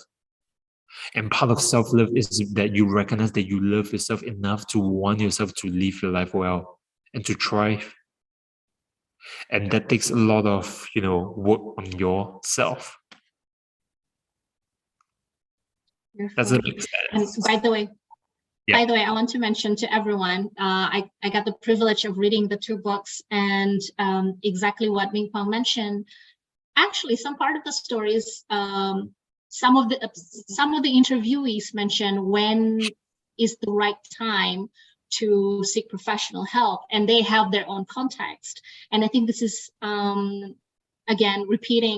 And part of self-love is that you recognize that you love yourself enough to want yourself to live your life well and to thrive. And that takes a lot of, work on yourself. Does it make sense? And by the way, I want to mention to everyone, I got the privilege of reading the two books, and exactly what Ming Kwang mentioned. Actually, some part of the stories, some of the interviewees mentioned when is the right time to seek professional help, and they have their own context. And I think this is again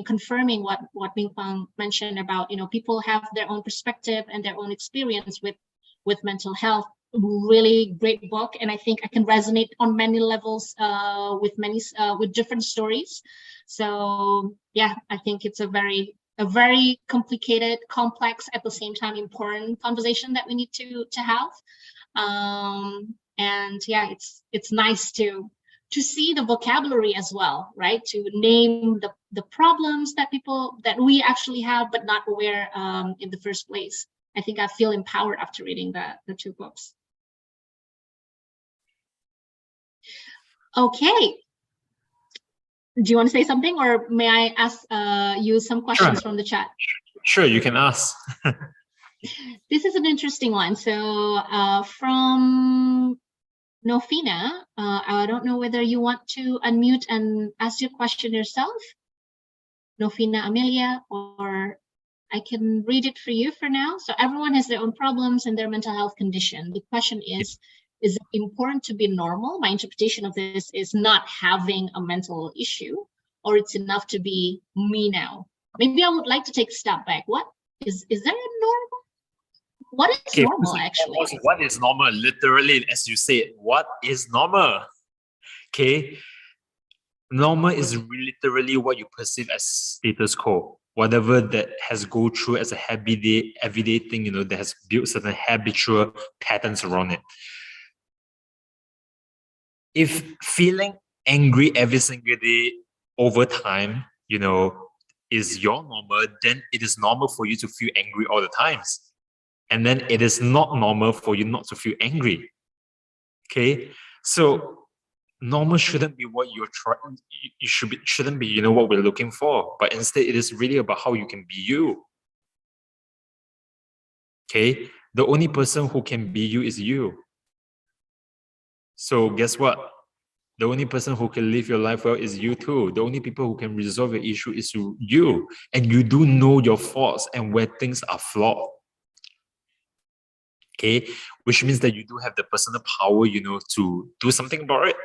confirming what Ming Kwang mentioned about people have their own perspective and their own experience with mental health. Really great book, and I think I can resonate on many levels with different stories. So yeah, I think it's a very complicated, complex, at the same time important conversation that we need to have. And yeah, it's nice to see the vocabulary as well, right? To name the problems that we actually have but not aware in the first place. I think I feel empowered after reading the two books. Okay. Do you want to say something, or may I ask you some questions from the chat? Sure, you can ask. This is an interesting one. So from Nofina, I don't know whether you want to unmute and ask your question yourself, Nofina Amelia, or I can read it for you for now. So everyone has their own problems and their mental health condition. The question is it important to be normal? My interpretation of this is not having a mental issue, or it's enough to be me now. Maybe I would like to take a step back. What is there a normal? What is normal, actually? What is normal? Literally, as you said, what is normal? Okay. Normal is literally what you perceive as status quo. Whatever that has go through as a everyday thing, that has built certain habitual patterns around it. If feeling angry every single day over time, is your normal, then it is normal for you to feel angry all the times. And then it is not normal for you not to feel angry. Okay? So normal shouldn't be what you're trying. You shouldn't be, what we're looking for. But instead, it is really about how you can be you. Okay, the only person who can be you is you. So guess what? The only person who can live your life well is you too. The only people who can resolve your issue is you. And you do know your faults and where things are flawed. Okay, which means that you do have the personal power, to do something about it.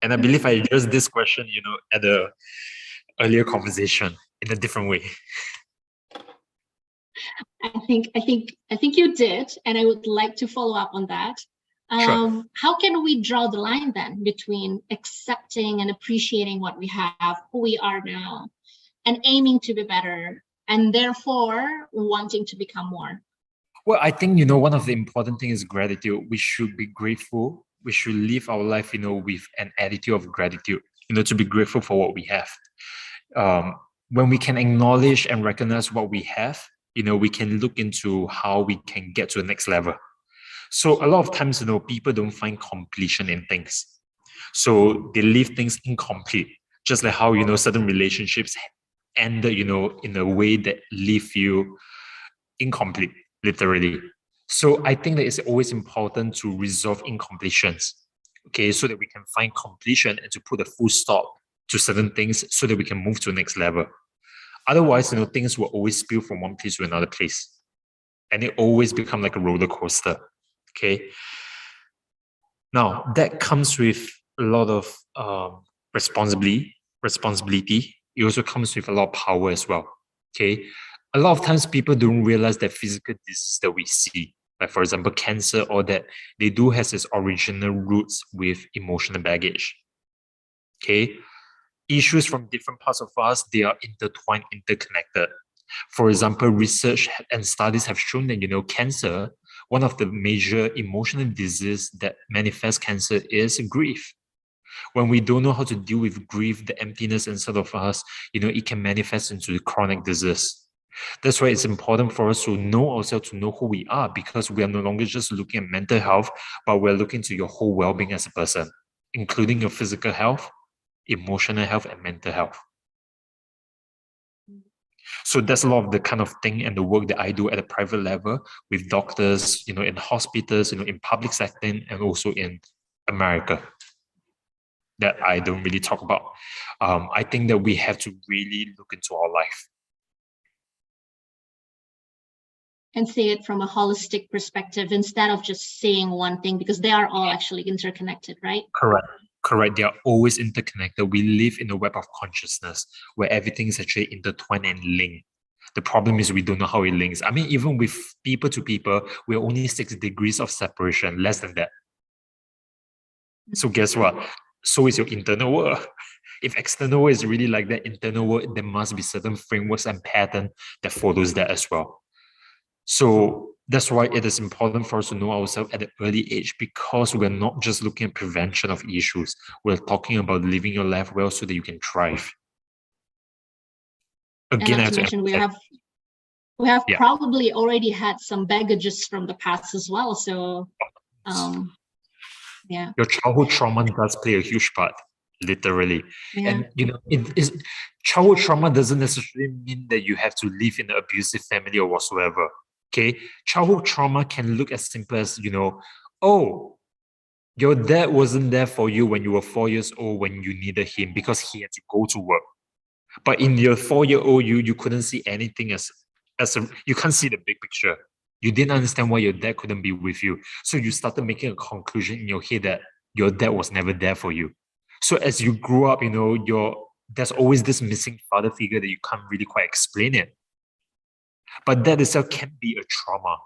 And I believe I addressed this question, at the earlier conversation in a different way. I think you did, and I would like to follow up on that. Sure. How can we draw the line then between accepting and appreciating what we have, who we are now, and aiming to be better, and therefore wanting to become more? Well, I think, one of the important things is gratitude. We should be grateful. We should live our life, with an attitude of gratitude, to be grateful for what we have. When we can acknowledge and recognize what we have, we can look into how we can get to the next level. So a lot of times, people don't find completion in things. So they leave things incomplete, just like how, certain relationships end, in a way that leave you incomplete, literally. So I think that it's always important to resolve incompletions, okay, so that we can find completion and to put a full stop to certain things so that we can move to the next level. Otherwise, things will always spill from one place to another place. And it always becomes like a roller coaster, okay? Now, that comes with a lot of responsibility. It also comes with a lot of power as well, okay? A lot of times people don't realize that physical disease that we see, like for example, cancer, or that they do have its original roots with emotional baggage, okay? Issues from different parts of us, they are intertwined, interconnected. For example, research and studies have shown that, cancer, one of the major emotional diseases that manifests cancer is grief. When we don't know how to deal with grief, the emptiness inside of us, it can manifest into chronic disease. That's why it's important for us to know ourselves, to know who we are, because we are no longer just looking at mental health, but we're looking to your whole well-being as a person, including your physical health, emotional health, and mental health. So that's a lot of the kind of thing and the work that I do at a private level with doctors, in hospitals, in public sector, and also in America, that I don't really talk about. I think that we have to really look into our life. And see it from a holistic perspective instead of just saying one thing, because they are all actually interconnected, right? Correct. They are always interconnected. We live in a web of consciousness where everything is actually intertwined and linked. The problem is we don't know how it links. I mean, even with people to people, we're only 6 degrees of separation, less than that. So guess what? So is your internal world. If external world is really like that, internal world, there must be certain frameworks and pattern that follows that as well. So that's why it is important for us to know ourselves at an early age, because we're not just looking at prevention of issues. We're talking about living your life well so that you can thrive. Again, and not to mention, we have probably already had some baggages from the past as well. So, yeah. Your childhood trauma does play a huge part, literally. Yeah. And, childhood trauma doesn't necessarily mean that you have to live in an abusive family or whatsoever. Okay, childhood trauma can look as simple as, oh, your dad wasn't there for you when you were 4 years old when you needed him because he had to go to work. But in your 4-year-old you couldn't see anything you can't see the big picture. You didn't understand why your dad couldn't be with you. So you started making a conclusion in your head that your dad was never there for you. So as you grew up, there's always this missing father figure that you can't really quite explain it. But that itself can be a trauma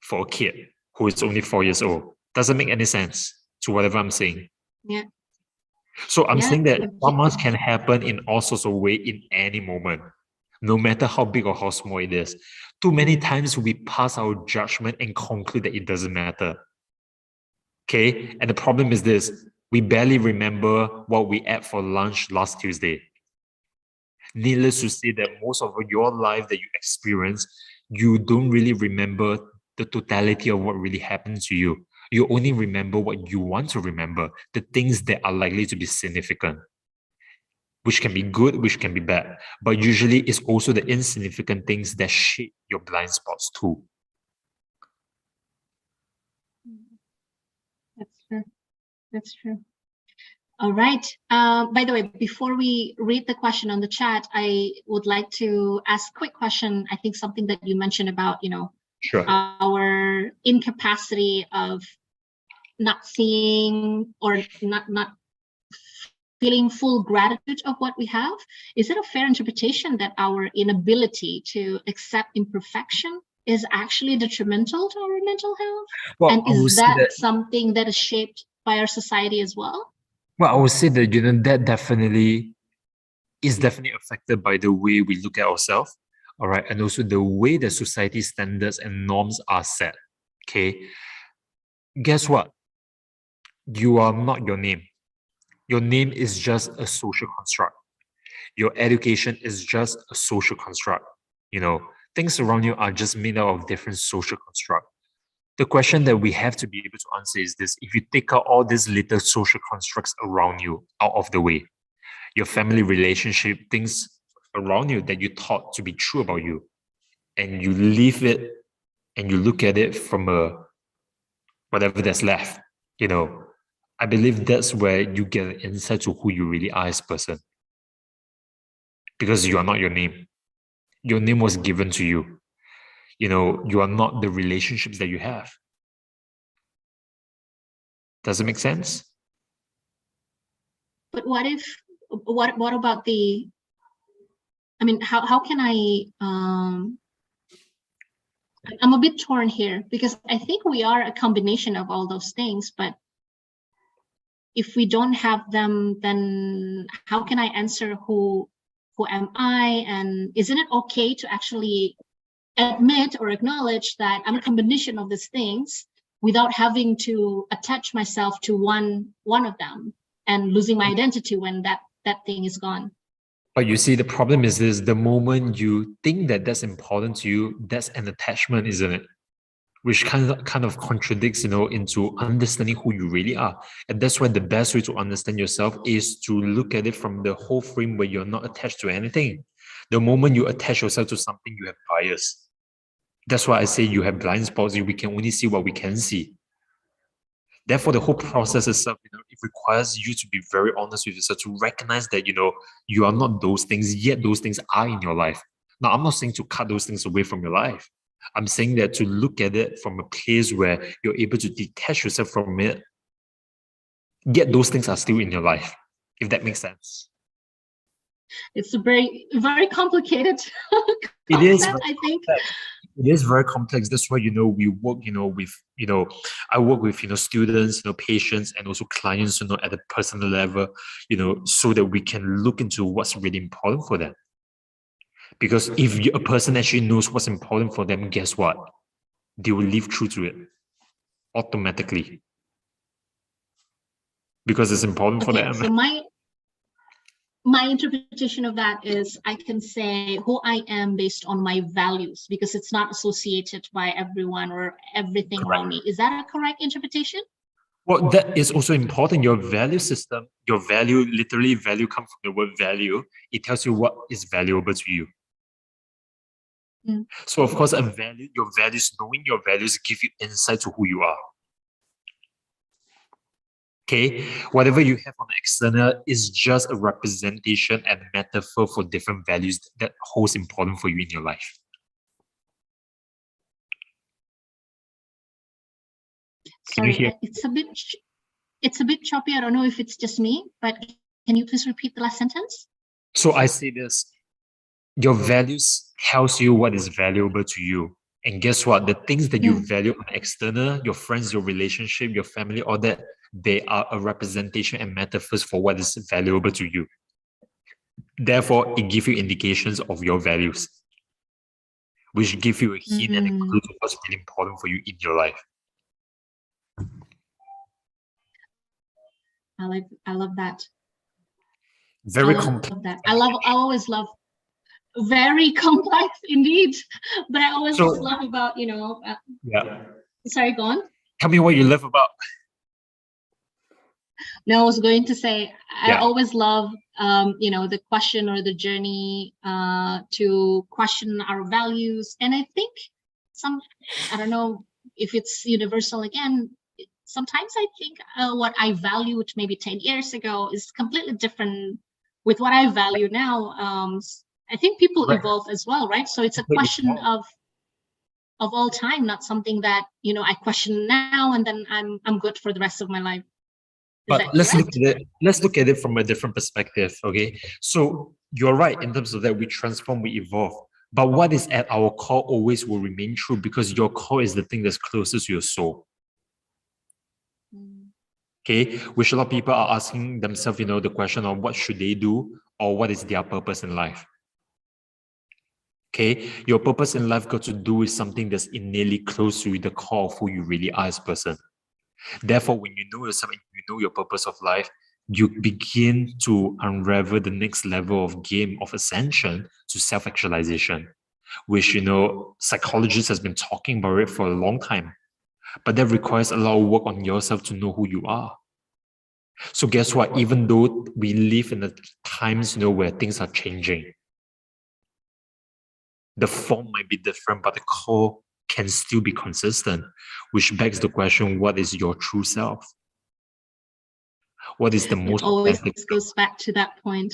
for a kid who is only 4 years old. Doesn't make any sense to whatever I'm saying. Yeah. So I'm saying that traumas can happen in all sorts of ways in any moment, no matter how big or how small it is. Too many times we pass our judgment and conclude that it doesn't matter. Okay? And the problem is this: we barely remember what we ate for lunch last Tuesday. Needless to say that most of your life that you experience, you don't really remember the totality of what really happened to you. You only remember what you want to remember, the things that are likely to be significant, which can be good, which can be bad. But usually it's also the insignificant things that shape your blind spots too. That's true. That's true. All right. By the way, before we read the question on the chat, I would like to ask a quick question. I think something that you mentioned about, Sure. our incapacity of not seeing or not feeling full gratitude of what we have. Is it a fair interpretation that our inability to accept imperfection is actually detrimental to our mental health? Well, And I would is say that that- something that is shaped by our society as well? Well, I would say that, that definitely is definitely affected by the way we look at ourselves, all right, and also the way the society standards and norms are set, okay? Guess what? You are not your name. Your name is just a social construct. Your education is just a social construct. Things around you are just made out of different social constructs. The question that we have to be able to answer is this: if you take out all these little social constructs around you out of the way, your family relationship, things around you that you thought to be true about you, and you leave it and you look at it from whatever that's left, I believe that's where you get an insight to who you really are as a person. Because you are not your name. Your name was given to you. You are not the relationships that you have. Does it make sense? But what about how can I'm a bit torn here, because I think we are a combination of all those things, but if we don't have them, then how can I answer who am I? And isn't it okay to actually admit or acknowledge that I'm a combination of these things without having to attach myself to one of them and losing my identity when that thing is gone? But you see, the problem is this: the moment you think that that's important to you, that's an attachment, isn't it? Which kind of contradicts, into understanding who you really are. And that's why the best way to understand yourself is to look at it from the whole frame where you're not attached to anything. The moment you attach yourself to something, you have bias. That's why I say you have blind spots. We can only see what we can see. Therefore, the whole process itself, it requires you to be very honest with yourself, to recognize that, you are not those things, yet those things are in your life. Now, I'm not saying to cut those things away from your life. I'm saying that to look at it from a place where you're able to detach yourself from it, yet those things are still in your life, if that makes sense. It's a very, very complicated It is. I think. It is very complex. That's why, we work, with, I work with, students, patients, and also clients, at a personal level, so that we can look into what's really important for them. Because if a person actually knows what's important for them, guess what? They will live true to it automatically. Because it's important for them. So my interpretation of that is I can say who I am based on my values, because it's not associated by everyone or everything around me. Is that a correct interpretation? Well, that is also important. Your value system, your value, literally value comes from the word value. It tells you what is valuable to you. So of course, your values, knowing your values give you insight to who you are. Okay, whatever you have on the external is just a representation and metaphor for different values that holds important for you in your life. Sorry, it's a bit choppy. I don't know if it's just me, but can you please repeat the last sentence? So I say this: your values tells you what is valuable to you. And guess what? The things that you value on the external, your friends, your relationship, your family, all that, they are a representation and metaphors for what is valuable to you. Therefore, it gives you indications of your values, which give you a hint and a clue to what's really important for you in your life. I love that. Very complex. I always love very complex indeed, but I always love about, Yeah. Sorry, go on. Tell me what you love about. No, I was going to say, I Yeah. always love, the question or the journey to question our values. And I think I don't know if it's universal again. Sometimes I think what I valued maybe 10 years ago is completely different with what I value now. I think people Right. evolve as well, right? So it's a Completely question evolve. of all time, not something that, I question now and then I'm good for the rest of my life. Is that But let's look correct? at it. Let's look at it from a different perspective. Okay. So you're right in terms of that we transform, we evolve. But what is at our core always will remain true because your core is the thing that's closest to your soul. Okay, which a lot of people are asking themselves, the question of what should they do or what is their purpose in life. Okay, your purpose in life got to do with something that's innately close to the core of who you really are as a person. Therefore, when you know yourself and you know your purpose of life, you begin to unravel the next level of game of ascension to self-actualization, which, psychologists has been talking about it for a long time. But that requires a lot of work on yourself to know who you are. So guess what? Even though we live in the times, where things are changing, the form might be different, but the core can still be consistent, which begs the question, what is your true self? What is the most It always authentic? goes back to that point.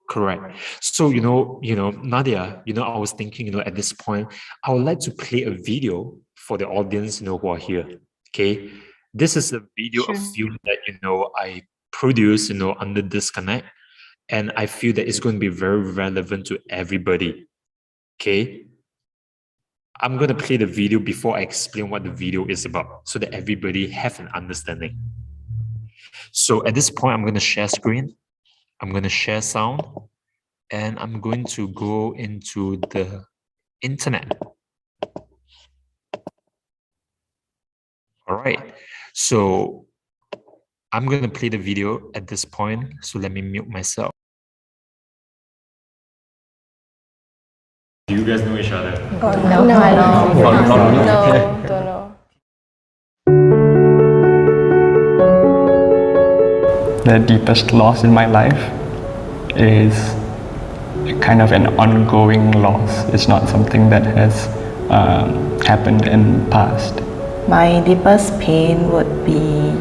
Correct. So, Nadia, I was thinking, at this point, I would like to play a video for the audience, who are here. Okay. This is a video, Sure. a film that, I produced, under Disconnect. And I feel that it's going to be very relevant to everybody. Okay. I'm going to play the video before I explain what the video is about so that everybody have an understanding. So at this point, I'm going to share screen. I'm going to share sound. And I'm going to go into the internet. All right. So I'm going to play the video at this point. So let me mute myself. Do you guys know each other? Oh, no. No, don't know. The deepest loss in my life is kind of an ongoing loss. It's not something that has happened in the past. My deepest pain would be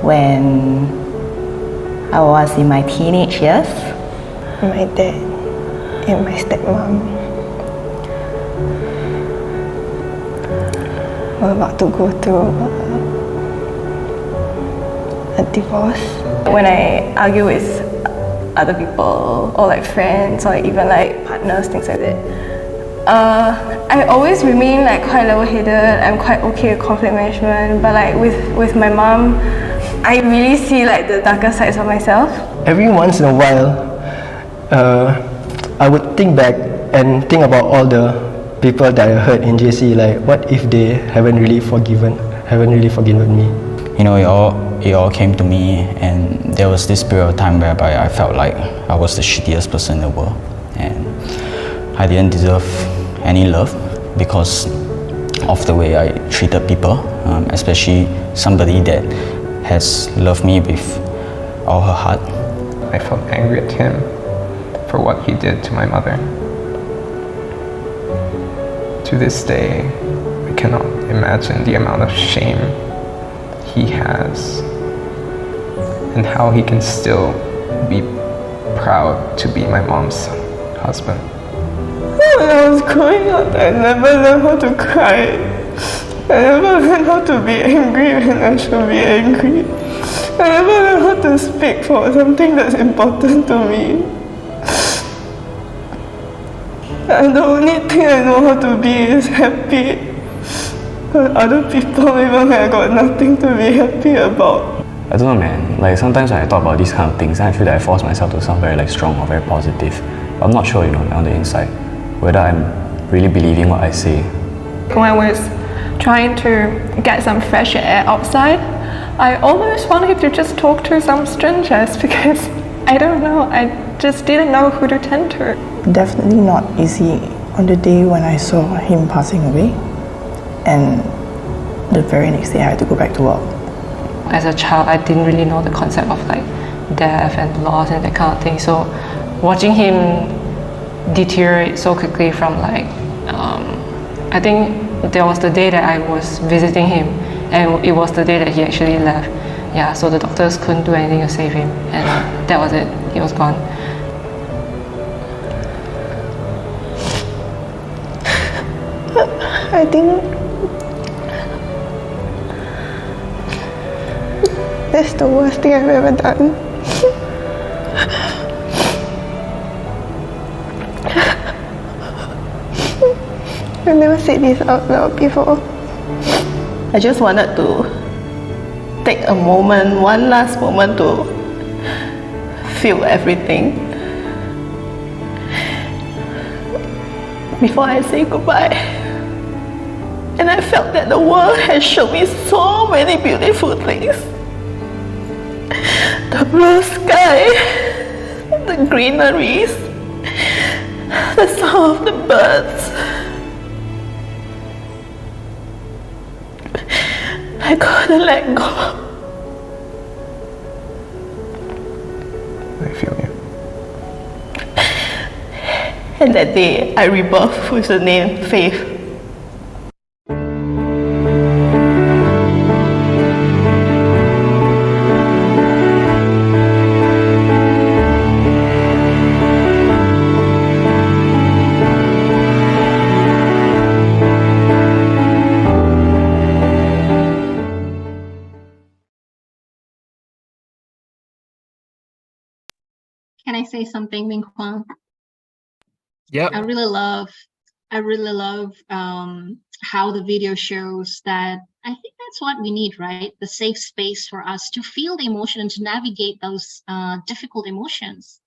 when I was in my teenage years. My dad and my stepmom were about to go through a divorce. When I argue with other people or like friends or even like partners, things like that, I always remain like quite level-headed. I'm quite okay with conflict management, but like with my mom, I really see like the darker sides of myself. Every once in a while, I would think back and think about all the people that I hurt in JC. Like, what if they haven't really forgiven me? It all came to me, and there was this period of time whereby I felt like I was the shittiest person in the world, and I didn't deserve any love because of the way I treated people, especially somebody that has loved me with all her heart. I felt angry at him for what he did to my mother. To this day, I cannot imagine the amount of shame he has and how he can still be proud to be my mom's husband. When I was growing up, I never learned how to cry. I never learned how to be angry when I should be angry. I never learned how to speak for something that's important to me. And the only thing I know how to be is happy. But other people, even when I got nothing to be happy about. I don't know, man. Like sometimes when I talk about these kind of things, I feel that I force myself to sound very like strong or very positive. But I'm not sure, on the inside, whether I'm really believing what I say. When I was trying to get some fresh air outside, I almost wanted to just talk to some strangers because I don't know, I just didn't know who to turn to. Definitely not easy on the day when I saw him passing away. And the very next day I had to go back to work. As a child, I didn't really know the concept of like death and loss and that kind of thing. So watching him deteriorate so quickly from like, I think there was the day that I was visiting him, and it was the day that he actually left. Yeah, so the doctors couldn't do anything to save him, and that was it. He was gone. I think that's the worst thing I've ever done. I've never said this out loud before. I just wanted to take a moment, one last moment to feel everything before I say goodbye. And I felt that the world has shown me so many beautiful things. The blue sky, the greeneries, the sound of the birds. I couldn't let go. I feel you. And that day, I rebirthed with the name Faith. Can I say something, Ming Kwang? Yeah. I really love how the video shows that. I think that's what we need, right? The safe space for us to feel the emotion and to navigate those difficult emotions.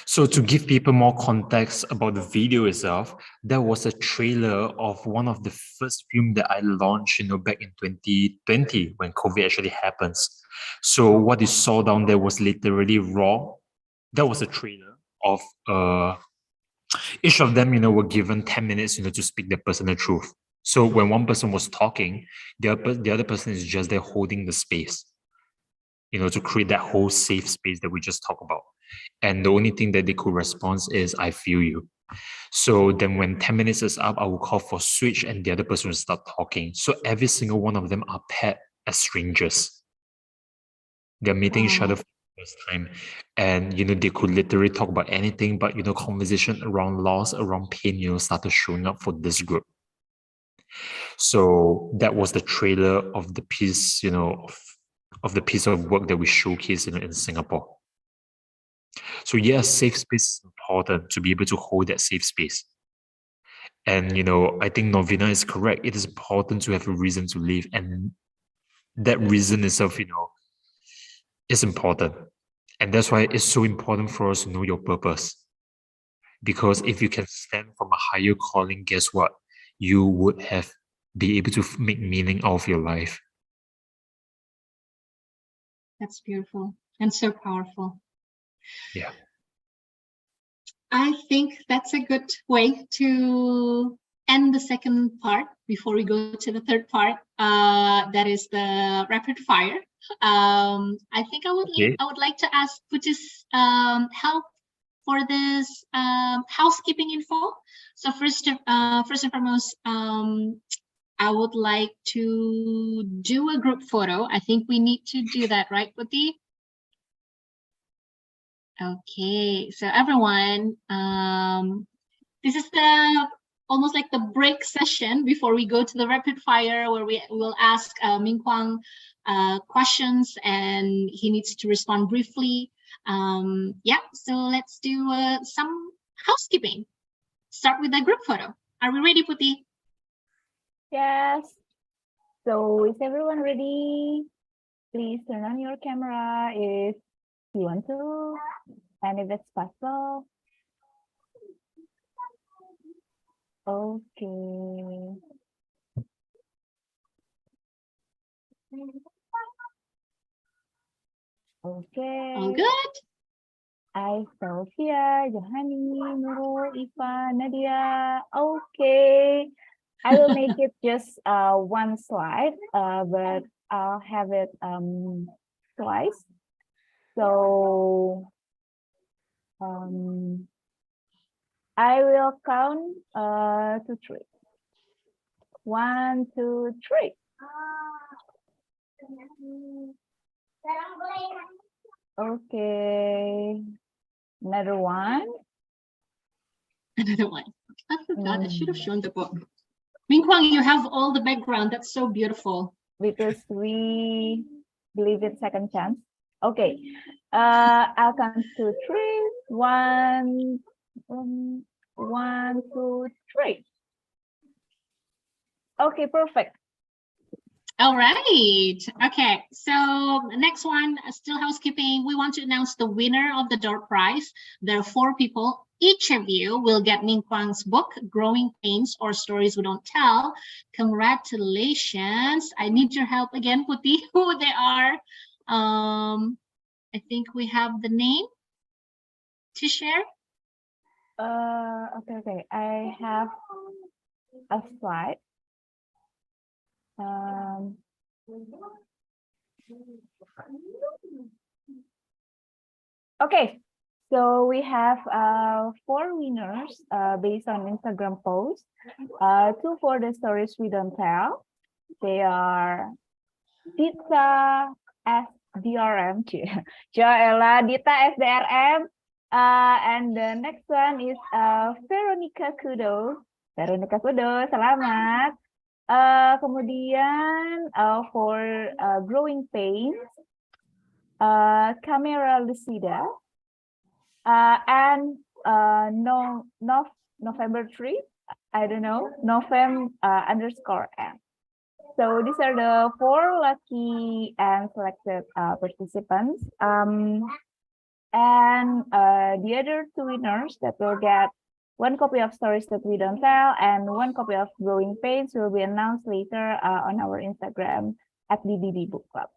So to give people more context about the video itself, that was a trailer of one of the first film that I launched, back in 2020 when COVID actually happens. So what you saw down there was literally raw. That was a trailer of each of them, were given 10 minutes, to speak their personal truth. So when one person was talking, the other person is just there holding the space, to create that whole safe space that we just talked about. And the only thing that they could respond is, I feel you. So then when 10 minutes is up, I will call for switch and the other person will start talking. So every single one of them are paired as strangers. They're meeting each other for the first time. And, they could literally talk about anything, but, conversation around loss, around pain, started showing up for this group. So that was the trailer of the piece, of the piece of work that we showcase in Singapore. So yes, safe space is important to be able to hold that safe space. And, I think Novena is correct. It is important to have a reason to live. And that reason itself, is important. And that's why it's so important for us to know your purpose. Because if you can stand from a higher calling, guess what? You would be able to make meaning out of your life. That's beautiful and so powerful. Yeah. I think that's a good way to end the second part before we go to the third part. That is the rapid fire. I think I would like to ask Puti's help for this housekeeping info. So first and foremost, I would like to do a group photo. I think we need to do that, right, Puti? Okay, so everyone, this is almost like the break session before we go to the rapid fire, where we will ask Ming Kwang questions and he needs to respond briefly. Yeah, so let's do some housekeeping. Start with the group photo. Are we ready, Puti? Yes. So is everyone ready? Please turn on your camera if you want to, and if it's possible. Okay. Okay. All good. Sophia, Johanny, Nurul, Iva, Nadia. Okay. I will make it just one slide, but I'll have it twice. So I will count to 3. 1, 2, 3. Okay. Another one. Another one. I forgot. I should have shown the book. Ming Kwang, you have all the background. That's so beautiful. Because we believe in second chance. Okay. I'll count to 3. 1, 1, 2, 3. Okay, perfect. All right. Okay. So next one, still housekeeping. We want to announce the winner of the door prize. There are 4 people. Each of you will get Ming Kwang's book, Growing Pains or Stories We Don't Tell. Congratulations. I need your help again, Putih, who they are. I think we have the name to share. Okay. I have a slide. Okay, so we have 4 winners based on Instagram posts. 2 for the stories we don't tell. They are Dita SDRM, Joella Dita SDRM, and the next one is Veronica Kudo. Veronica Kudo, selamat. Kemudian for Growing Pains, Camera Lucida, and November 3, I don't know, November _M. So these are the 4 lucky and selected participants. And the other 2 winners that will get 1 copy of Stories That We Don't Tell and 1 copy of Growing Pains will be announced later on our Instagram at BBB Book Club.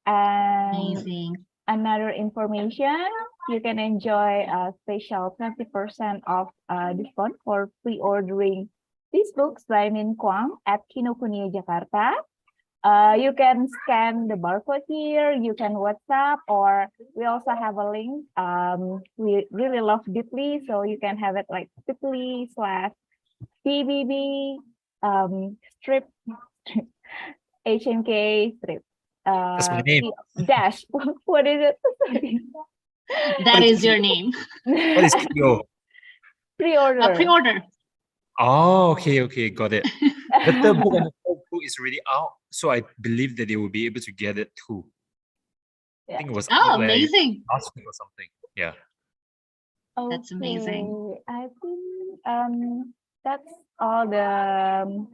And Amazing. Another information, you can enjoy a special 20% off discount for pre-ordering these books by Ming Kwang at Kinokuniya Jakarta. You can scan the barcode here, you can WhatsApp, or we also have a link. We really love Bitly, so you can have it like bit.ly/BBB strip HMK strip. That's my name. Dash. What is it? That is your name. What is PO? Pre-order. Pre-order. Oh, okay, got it. But the book and the whole book is already out, so I believe that they will be able to get it too. I think it was out like amazing. last week or something. Yeah. That's amazing. I think that's all the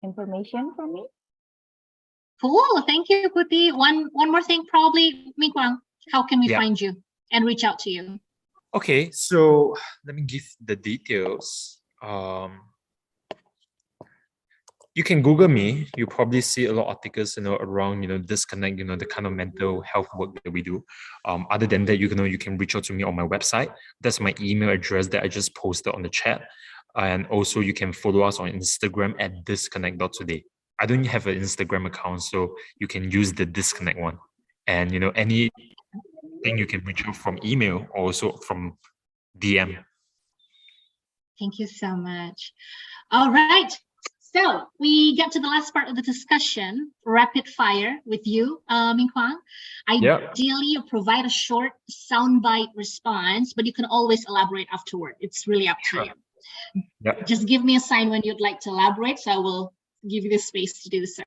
information from me. Cool. Thank you, Putih. One more thing, probably, Ming Kwang, how can we find you and reach out to you? Okay, so let me give the details. You can Google me. You probably see a lot of articles, around, disconnect, the kind of mental health work that we do. Other than that, you can reach out to me on my website. That's my email address that I just posted on the chat. And also you can follow us on Instagram at disconnect.today. I don't have an Instagram account, so you can use the disconnect one. And, anything you can reach out from email or also from DM. Thank you so much. All right. So we get to the last part of the discussion, rapid fire with you, Ming Kwang. Ideally, you provide a short soundbite response, but you can always elaborate afterward. It's really up to you. Just give me a sign when you'd like to elaborate, so I will give you the space to do so.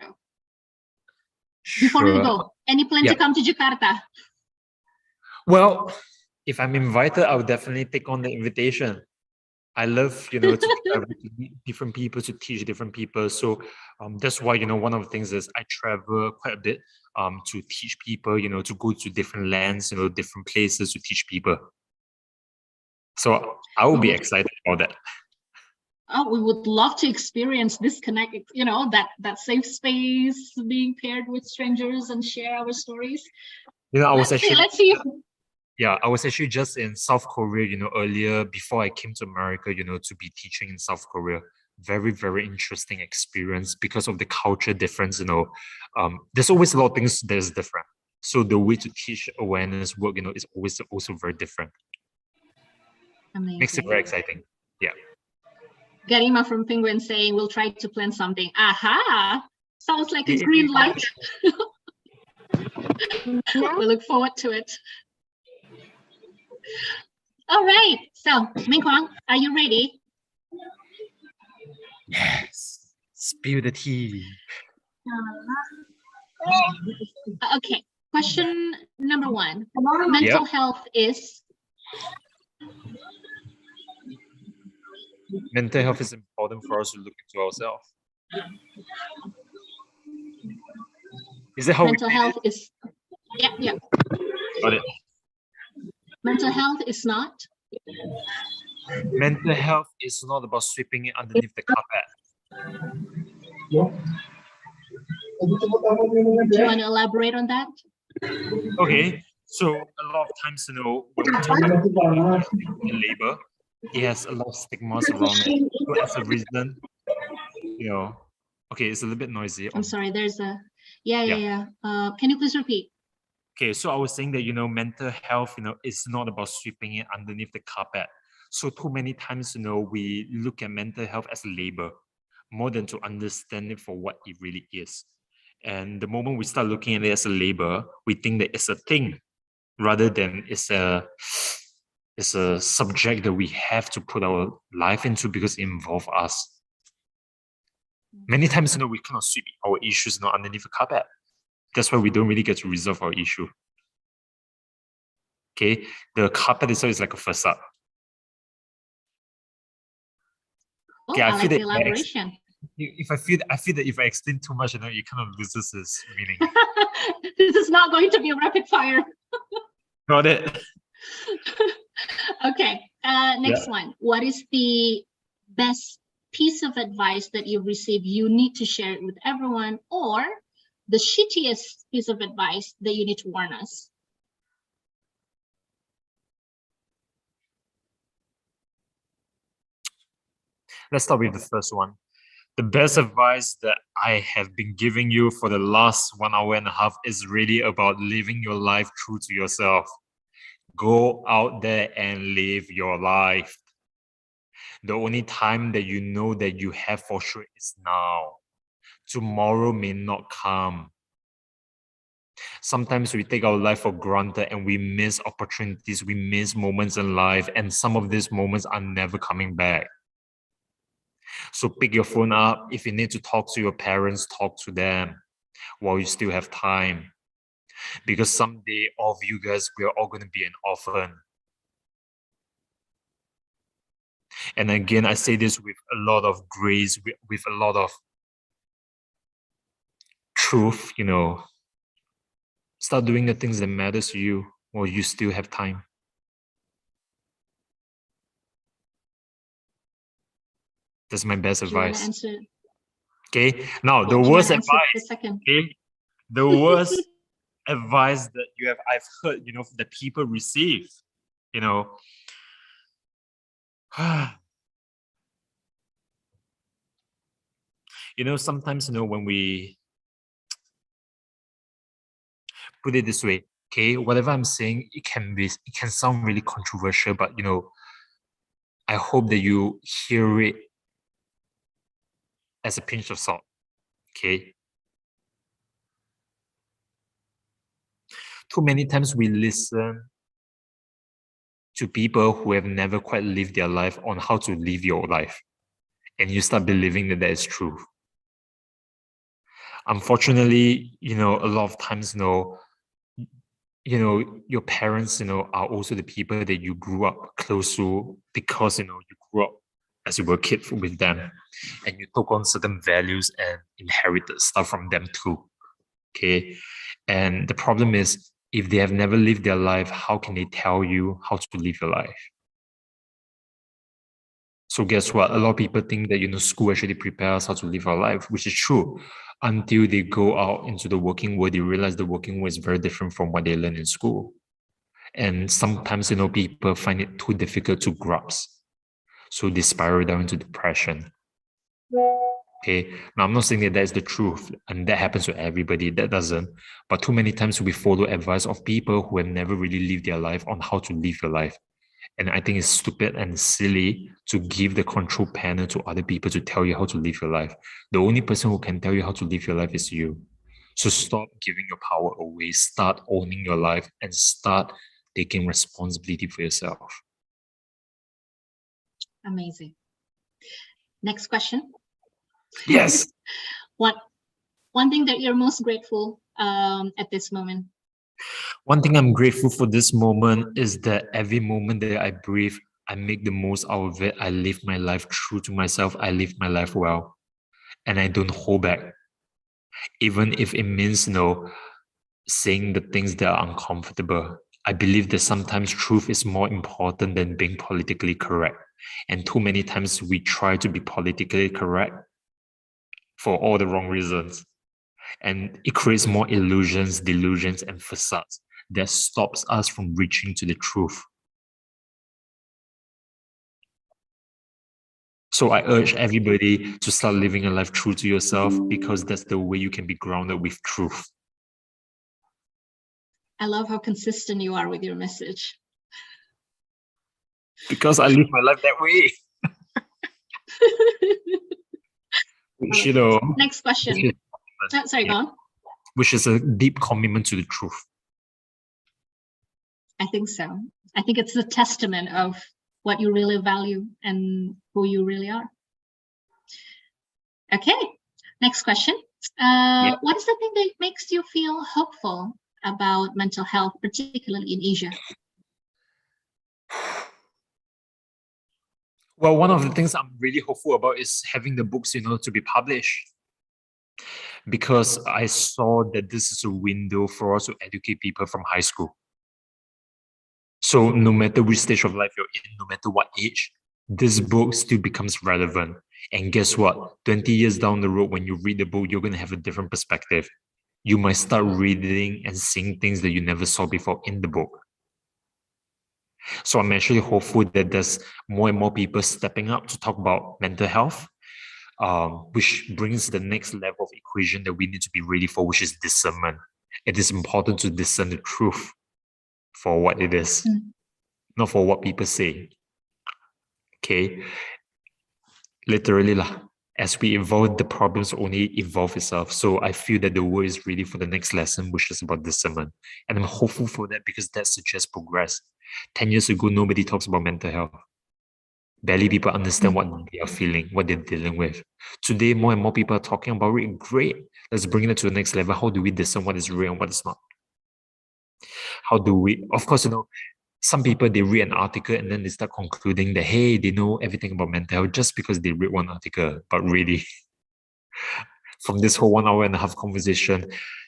Before we go, any plan to come to Jakarta? Well, if I'm invited, I would definitely take on the invitation. I love, to travel, to meet different people, to teach different people. So that's why, one of the things is I travel quite a bit to teach people, to go to different lands, different places to teach people. So I will be excited about that. Oh, we would love to experience Disconnect, that safe space, being paired with strangers and share our stories. I was let's see. Yeah, I was actually just in South Korea, earlier before I came to America, to be teaching in South Korea. Very, very interesting experience because of the culture difference, there's always a lot of things that is different. So the way to teach awareness work, is always also very different. Makes it very Amazing. exciting. Yeah. Garima from Penguin saying we'll try to plan something. Aha! Sounds like a Yeah. green light. We look forward to it. All right. So, Ming Kwang, are you ready? Yes. Spill the tea. Okay. Question number 1. Mental health is? Mental health is important for us to look into ourselves. Is that how mental health is? Yeah. Got it. Mental health is not? Mental health is not about sweeping it underneath the carpet. Do you want to elaborate on that? Okay, so a lot of times, when we talk about labor, it has a lot of stigmas around it. So as a reason, okay, it's a little bit noisy. I'm sorry, there's a, yeah. Can you please repeat? Okay, so I was saying that, mental health, is not about sweeping it underneath the carpet. So too many times, we look at mental health as labor more than to understand it for what it really is. And the moment we start looking at it as a labor, we think that it's a thing rather than it's a subject that we have to put our life into because it involves us. Many times, we cannot sweep our issues underneath the carpet. That's why we don't really get to resolve our issue. Okay, the carpet itself is like a facade. Okay, I like the elaboration. I feel that if I explain too much, it kind of loses its meaning. This is not going to be a rapid fire. Got it. Okay, next one. What is the best piece of advice that you've received you need to share it with everyone, or the shittiest piece of advice that you need to warn us? Let's start with the first one. The best advice that I have been giving you for the last 1 hour and a half is really about living your life true to yourself. Go out there and live your life. The only time that you know that you have for sure is now. Tomorrow may not come. Sometimes we take our life for granted and we miss opportunities, we miss moments in life, and some of these moments are never coming back. So pick your phone up. If you need to talk to your parents, talk to them while you still have time. Because someday all of you guys, we are all going to be an orphan. And again, I say this with a lot of grace, with a lot of truth, Start doing the things that matters to you while you still have time. That's my best advice. Okay. Now the worst advice. Okay. The worst advice that I've heard, that people receive, sometimes, when we put it this way, okay, whatever I'm saying, it can sound really controversial, but I hope that you hear it as a pinch of salt. Okay. Too many times we listen to people who have never quite lived their life on how to live your life, and you start believing that is true. Unfortunately, a lot of times, your parents, are also the people that you grew up close to because, you grew up as you were a kid with them and you took on certain values and inherited stuff from them too. Okay. And the problem is, if they have never lived their life, how can they tell you how to live your life? So guess what? A lot of people think that, school actually prepares how to live our life, which is true, until they go out into the working world, they realize the working world is very different from what they learn in school. And sometimes, people find it too difficult to grasp. So they spiral down into depression. Okay, now I'm not saying that is the truth and that happens to everybody, that doesn't. But too many times we follow advice of people who have never really lived their life on how to live your life. And I think it's stupid and silly to give the control panel to other people to tell you how to live your life. The only person who can tell you how to live your life is you. So stop giving your power away, start owning your life, and start taking responsibility for yourself. Amazing. Next question. Yes. One thing that you're most grateful at this moment. One thing I'm grateful for this moment is that every moment that I breathe, I make the most out of it. I live my life true to myself. I live my life well. And I don't hold back. Even if it means, saying the things that are uncomfortable. I believe that sometimes truth is more important than being politically correct. And too many times we try to be politically correct for all the wrong reasons. And it creates more illusions, delusions, and facades that stops us from reaching to the truth. So I urge everybody to start living a life true to yourself, because that's the way you can be grounded with truth. I love how consistent you are with your message. Because I live my life that way. Which, Next question. Sorry, go on. Which is a deep commitment to the truth. I think so. I think it's a testament of what you really value and who you really are. Okay, next question. What is the thing that makes you feel hopeful about mental health, particularly in Asia? Well, one of the things I'm really hopeful about is having the books, to be published. Because I saw that this is a window for us to educate people from high school. So no matter which stage of life you're in, no matter what age, this book still becomes relevant. And guess what? 20 years down the road, when you read the book, you're going to have a different perspective. You might start reading and seeing things that you never saw before in the book. So I'm actually hopeful that there's more and more people stepping up to talk about mental health, which brings the next level of equation that we need to be ready for, which is discernment. It is important to discern the truth for what it is, not for what people say. Okay? Literally, as we evolve, the problems only evolve itself. So I feel that the world is ready for the next lesson, which is about discernment. And I'm hopeful for that because that suggests progress. 10 years ago, nobody talks about mental health. Barely people understand what they are feeling, what they're dealing with. Today, more and more people are talking about it. Great. Let's bring it to the next level. How do we discern what is real and what is not? How do we, of course, some people, they read an article and then they start concluding that, hey, they know everything about mental health just because they read one article. But really, from this whole 1 hour and a half conversation,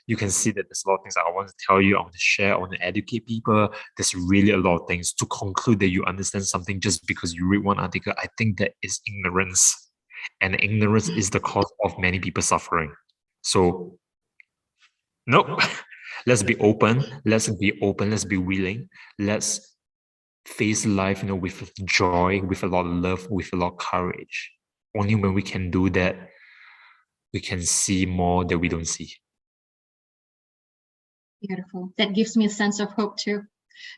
you can see that there's a lot of things that I want to tell you, I want to share, I want to educate people. There's really a lot of things to conclude that you understand something just because you read one article. I think that is ignorance. And ignorance is the cause of many people suffering. So, nope. Let's be open. Let's be open. Let's be willing. Let's face life, with joy, with a lot of love, with a lot of courage. Only when we can do that, we can see more that we don't see. Beautiful. That gives me a sense of hope too.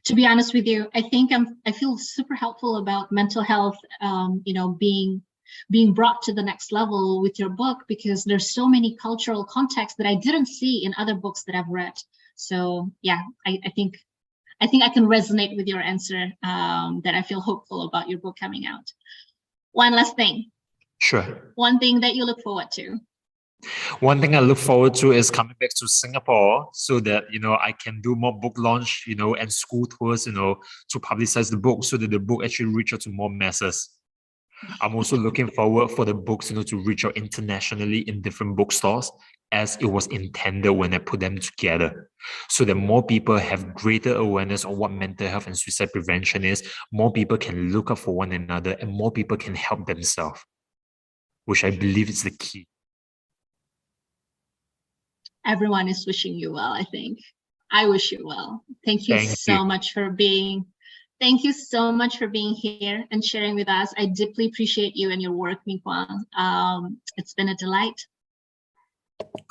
To be honest with you, I think I feel super helpful about mental health, being brought to the next level with your book, because there's so many cultural contexts that I didn't see in other books that I've read. So yeah, I think I can resonate with your answer, that I feel hopeful about your book coming out. One last thing. Sure. One thing that you look forward to. One thing I look forward to is coming back to Singapore so that, I can do more book launch, and school tours, to publicize the book so that the book actually reach out to more masses. I'm also looking forward for the books, to reach out internationally in different bookstores as it was intended when I put them together, so that more people have greater awareness on what mental health and suicide prevention is, more people can look out for one another, and more people can help themselves, which I believe is the key. Everyone is wishing you well, I think. I wish you well. Thank you so much for being. Thank you so much for being here and sharing with us. I deeply appreciate you and your work, Ming Kwang. It's been a delight.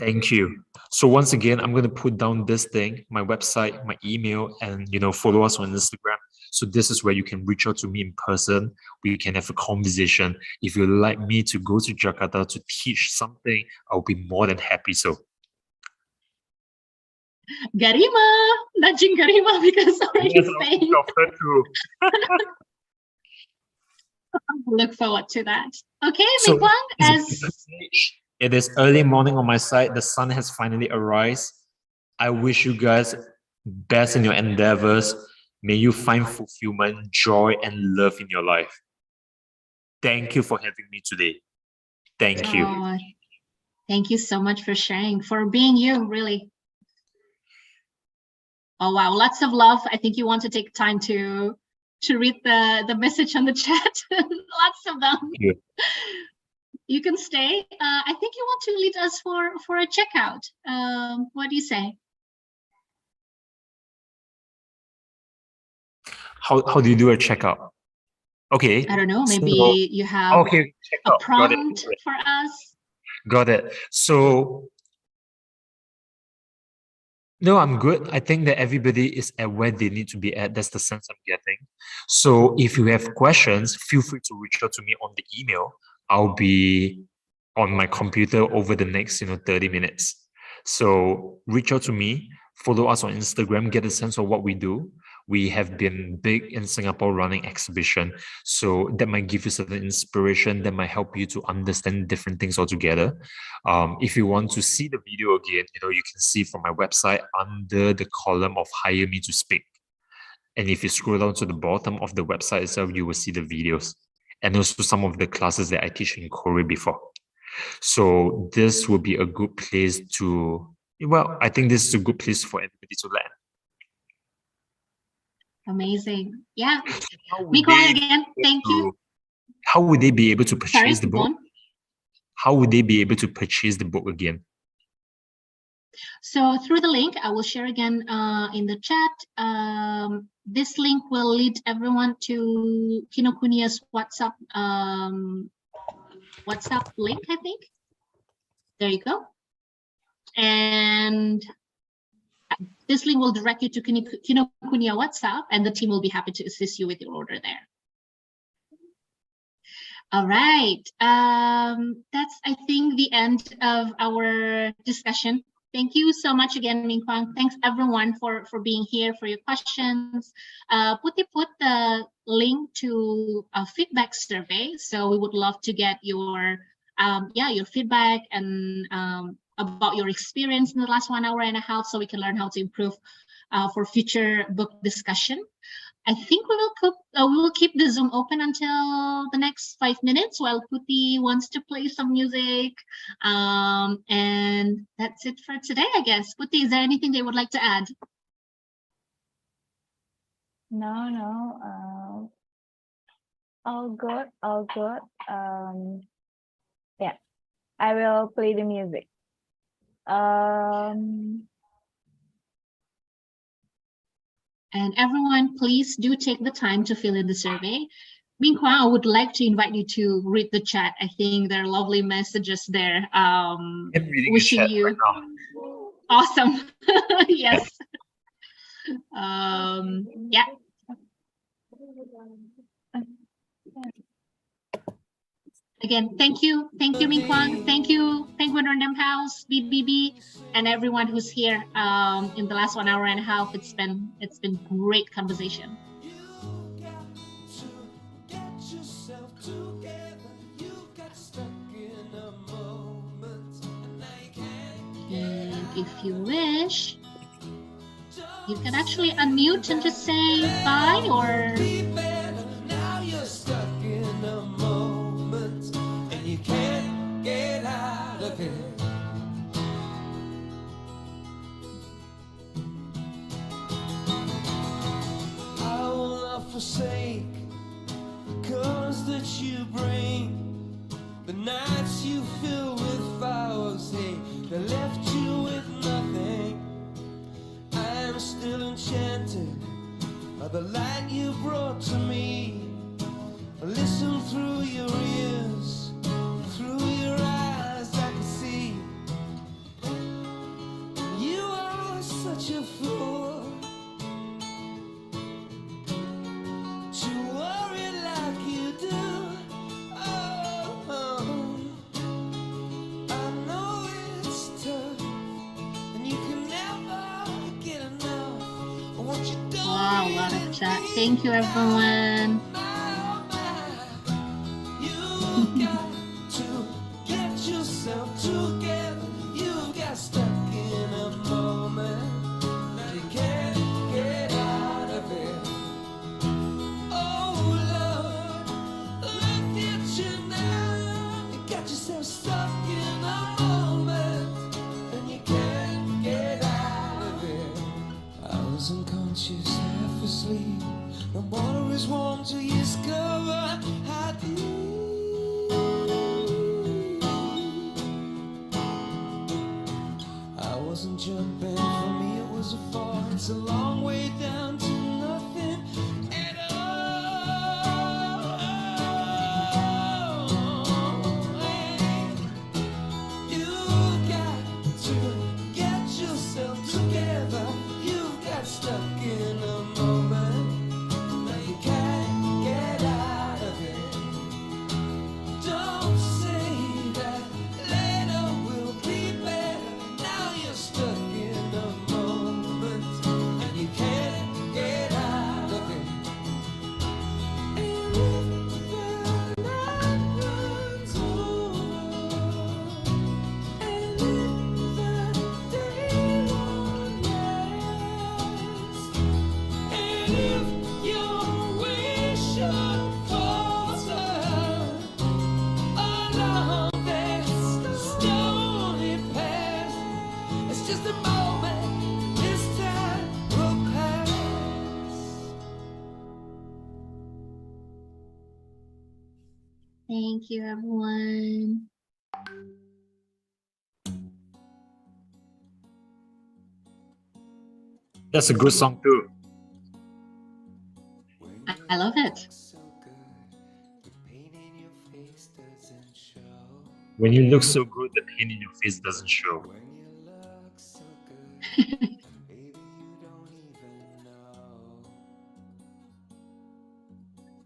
Thank you. So once again, I'm going to put down this thing, my website, my email, and follow us on Instagram. So this is where you can reach out to me in person. We can have a conversation. If you'd like me to go to Jakarta to teach something, I'll be more than happy. So Garima, nudging Garima because already saying. Look forward to that. Okay, So, Ming Kwang, as it is early morning on my side. The sun has finally arisen. I wish you guys best in your endeavors. May you find fulfillment, joy, and love in your life. Thank you for having me today. Thank you. Thank you so much for sharing, for being you, really. Oh, wow. Lots of love. I think you want to take time to read the message on the chat. Lots of them. Yeah. You can stay. I think you want to lead us for a checkout. What do you say? How do you do a checkout? Okay. I don't know. Maybe so, you have a prompt for us. Got it. So, no, I'm good. I think that everybody is at where they need to be at. That's the sense I'm getting. So if you have questions, feel free to reach out to me on the email. I'll be on my computer over the next 30 minutes. So reach out to me, follow us on Instagram, get a sense of what we do. We have been big in Singapore running exhibition. So that might give you certain inspiration, that might help you to understand different things altogether. If you want to see the video again, you can see from my website under the column of Hire Me to Speak. And if you scroll down to the bottom of the website itself, you will see the videos and also some of the classes that I teach in Korea before. So this will be a good place to, I think this is a good place for everybody to learn. Amazing. Yeah. Ming Kwang again, thank you. How would they be able to purchase the book? How would they be able to purchase the book again? So through the link, I will share again in the chat. This link will lead everyone to Kinokuniya's WhatsApp link, I think. There you go. And this link will direct you to Kinokuniya WhatsApp, and the team will be happy to assist you with your order there. All right. That's, I think, the end of our discussion. Thank you so much again, Ming Kwang. Thanks everyone for being here, for your questions. Put the link to a feedback survey. So we would love to get your feedback and about your experience in the last 1 hour and a half, so we can learn how to improve for future book discussion. I think we will keep the Zoom open until the next 5 minutes while Puti wants to play some music. And that's it for today, I guess. Puti, is there anything they would like to add? No. All good. Yeah, I will play the music. And everyone, please do take the time to fill in the survey. Ming Kwang, I would like to invite you to read the chat. I think there are lovely messages there. Wishing you right awesome. Yes. Yeah. Again, thank you, Ming Kwang. Thank you, Penguin Random House, BBB, and everyone who's here in the last 1 hour and a half. It's been great conversation. And if you wish, you can actually unmute and just say bye or. Get out of it. I will not forsake the colors that you bring, the nights you fill with flowers, hey, that left you with nothing. I'm still enchanted by the light you brought to me. Listen through your ears, through your eyes, I can see you are such a fool to worry like you do. Oh, I know it's tough, and you can never get enough of what you don't. Wow, a lot of chat. Thank you, everyone. You got to get yourself together. You got stuck in a moment. Now you can't get out of it. Oh Lord, look at you now. You got yourself stuck in a moment, and you can't get out of it. I was unconscious, half asleep. The water is warm till you discover how deep. I wasn't jumping, for me it was a fall. It's a long way down to nothing at all. You got to get yourself together. You got stuck in a moment. Now you can't get out of it. Don't say that later will be better. Now you're stuck in a moment, and you can't get out of it. And if the night runs over, and if the day won't last, and if your wish should falter along this stony path, it's just a moment, this time will pass. Thank you, everyone. That's a good song too. I love it. When you look so good, the pain in your face doesn't show.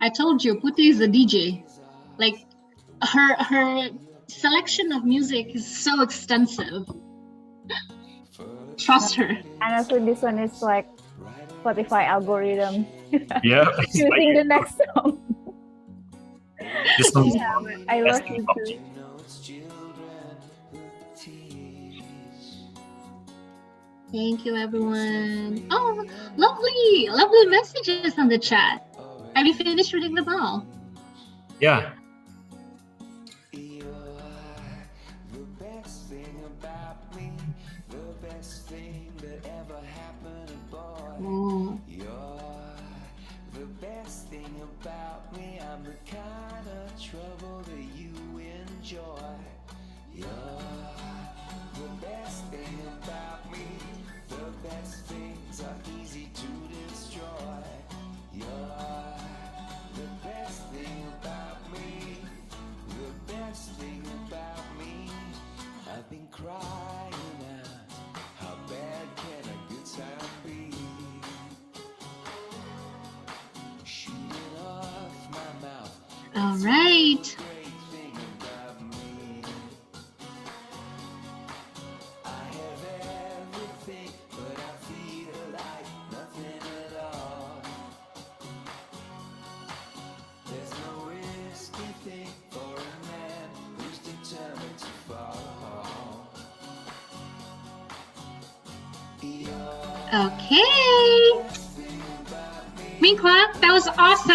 I told you, Putri is a DJ. Like, her selection of music is so extensive. Trust her. And also this one is like Spotify algorithm. Yeah, it's Choosing like- the next song. This song's Yeah, I love you too. Thank you, everyone. Oh, lovely messages on the chat. Have you finished reading them all? Yeah. Oh. The best thing about me, I'm the kind of trouble that you enjoy. You're the best thing about me. The best things are easy to destroy. You're the best thing about me. The best thing about me. I've been crying out. How bad can a good time be? Shooting off my mouth. All right. Great thing about me. I have everything, but I feel like nothing at all. There's no risky thing for a man who's determined to fall. Okay. Ming Kwang, that was awesome.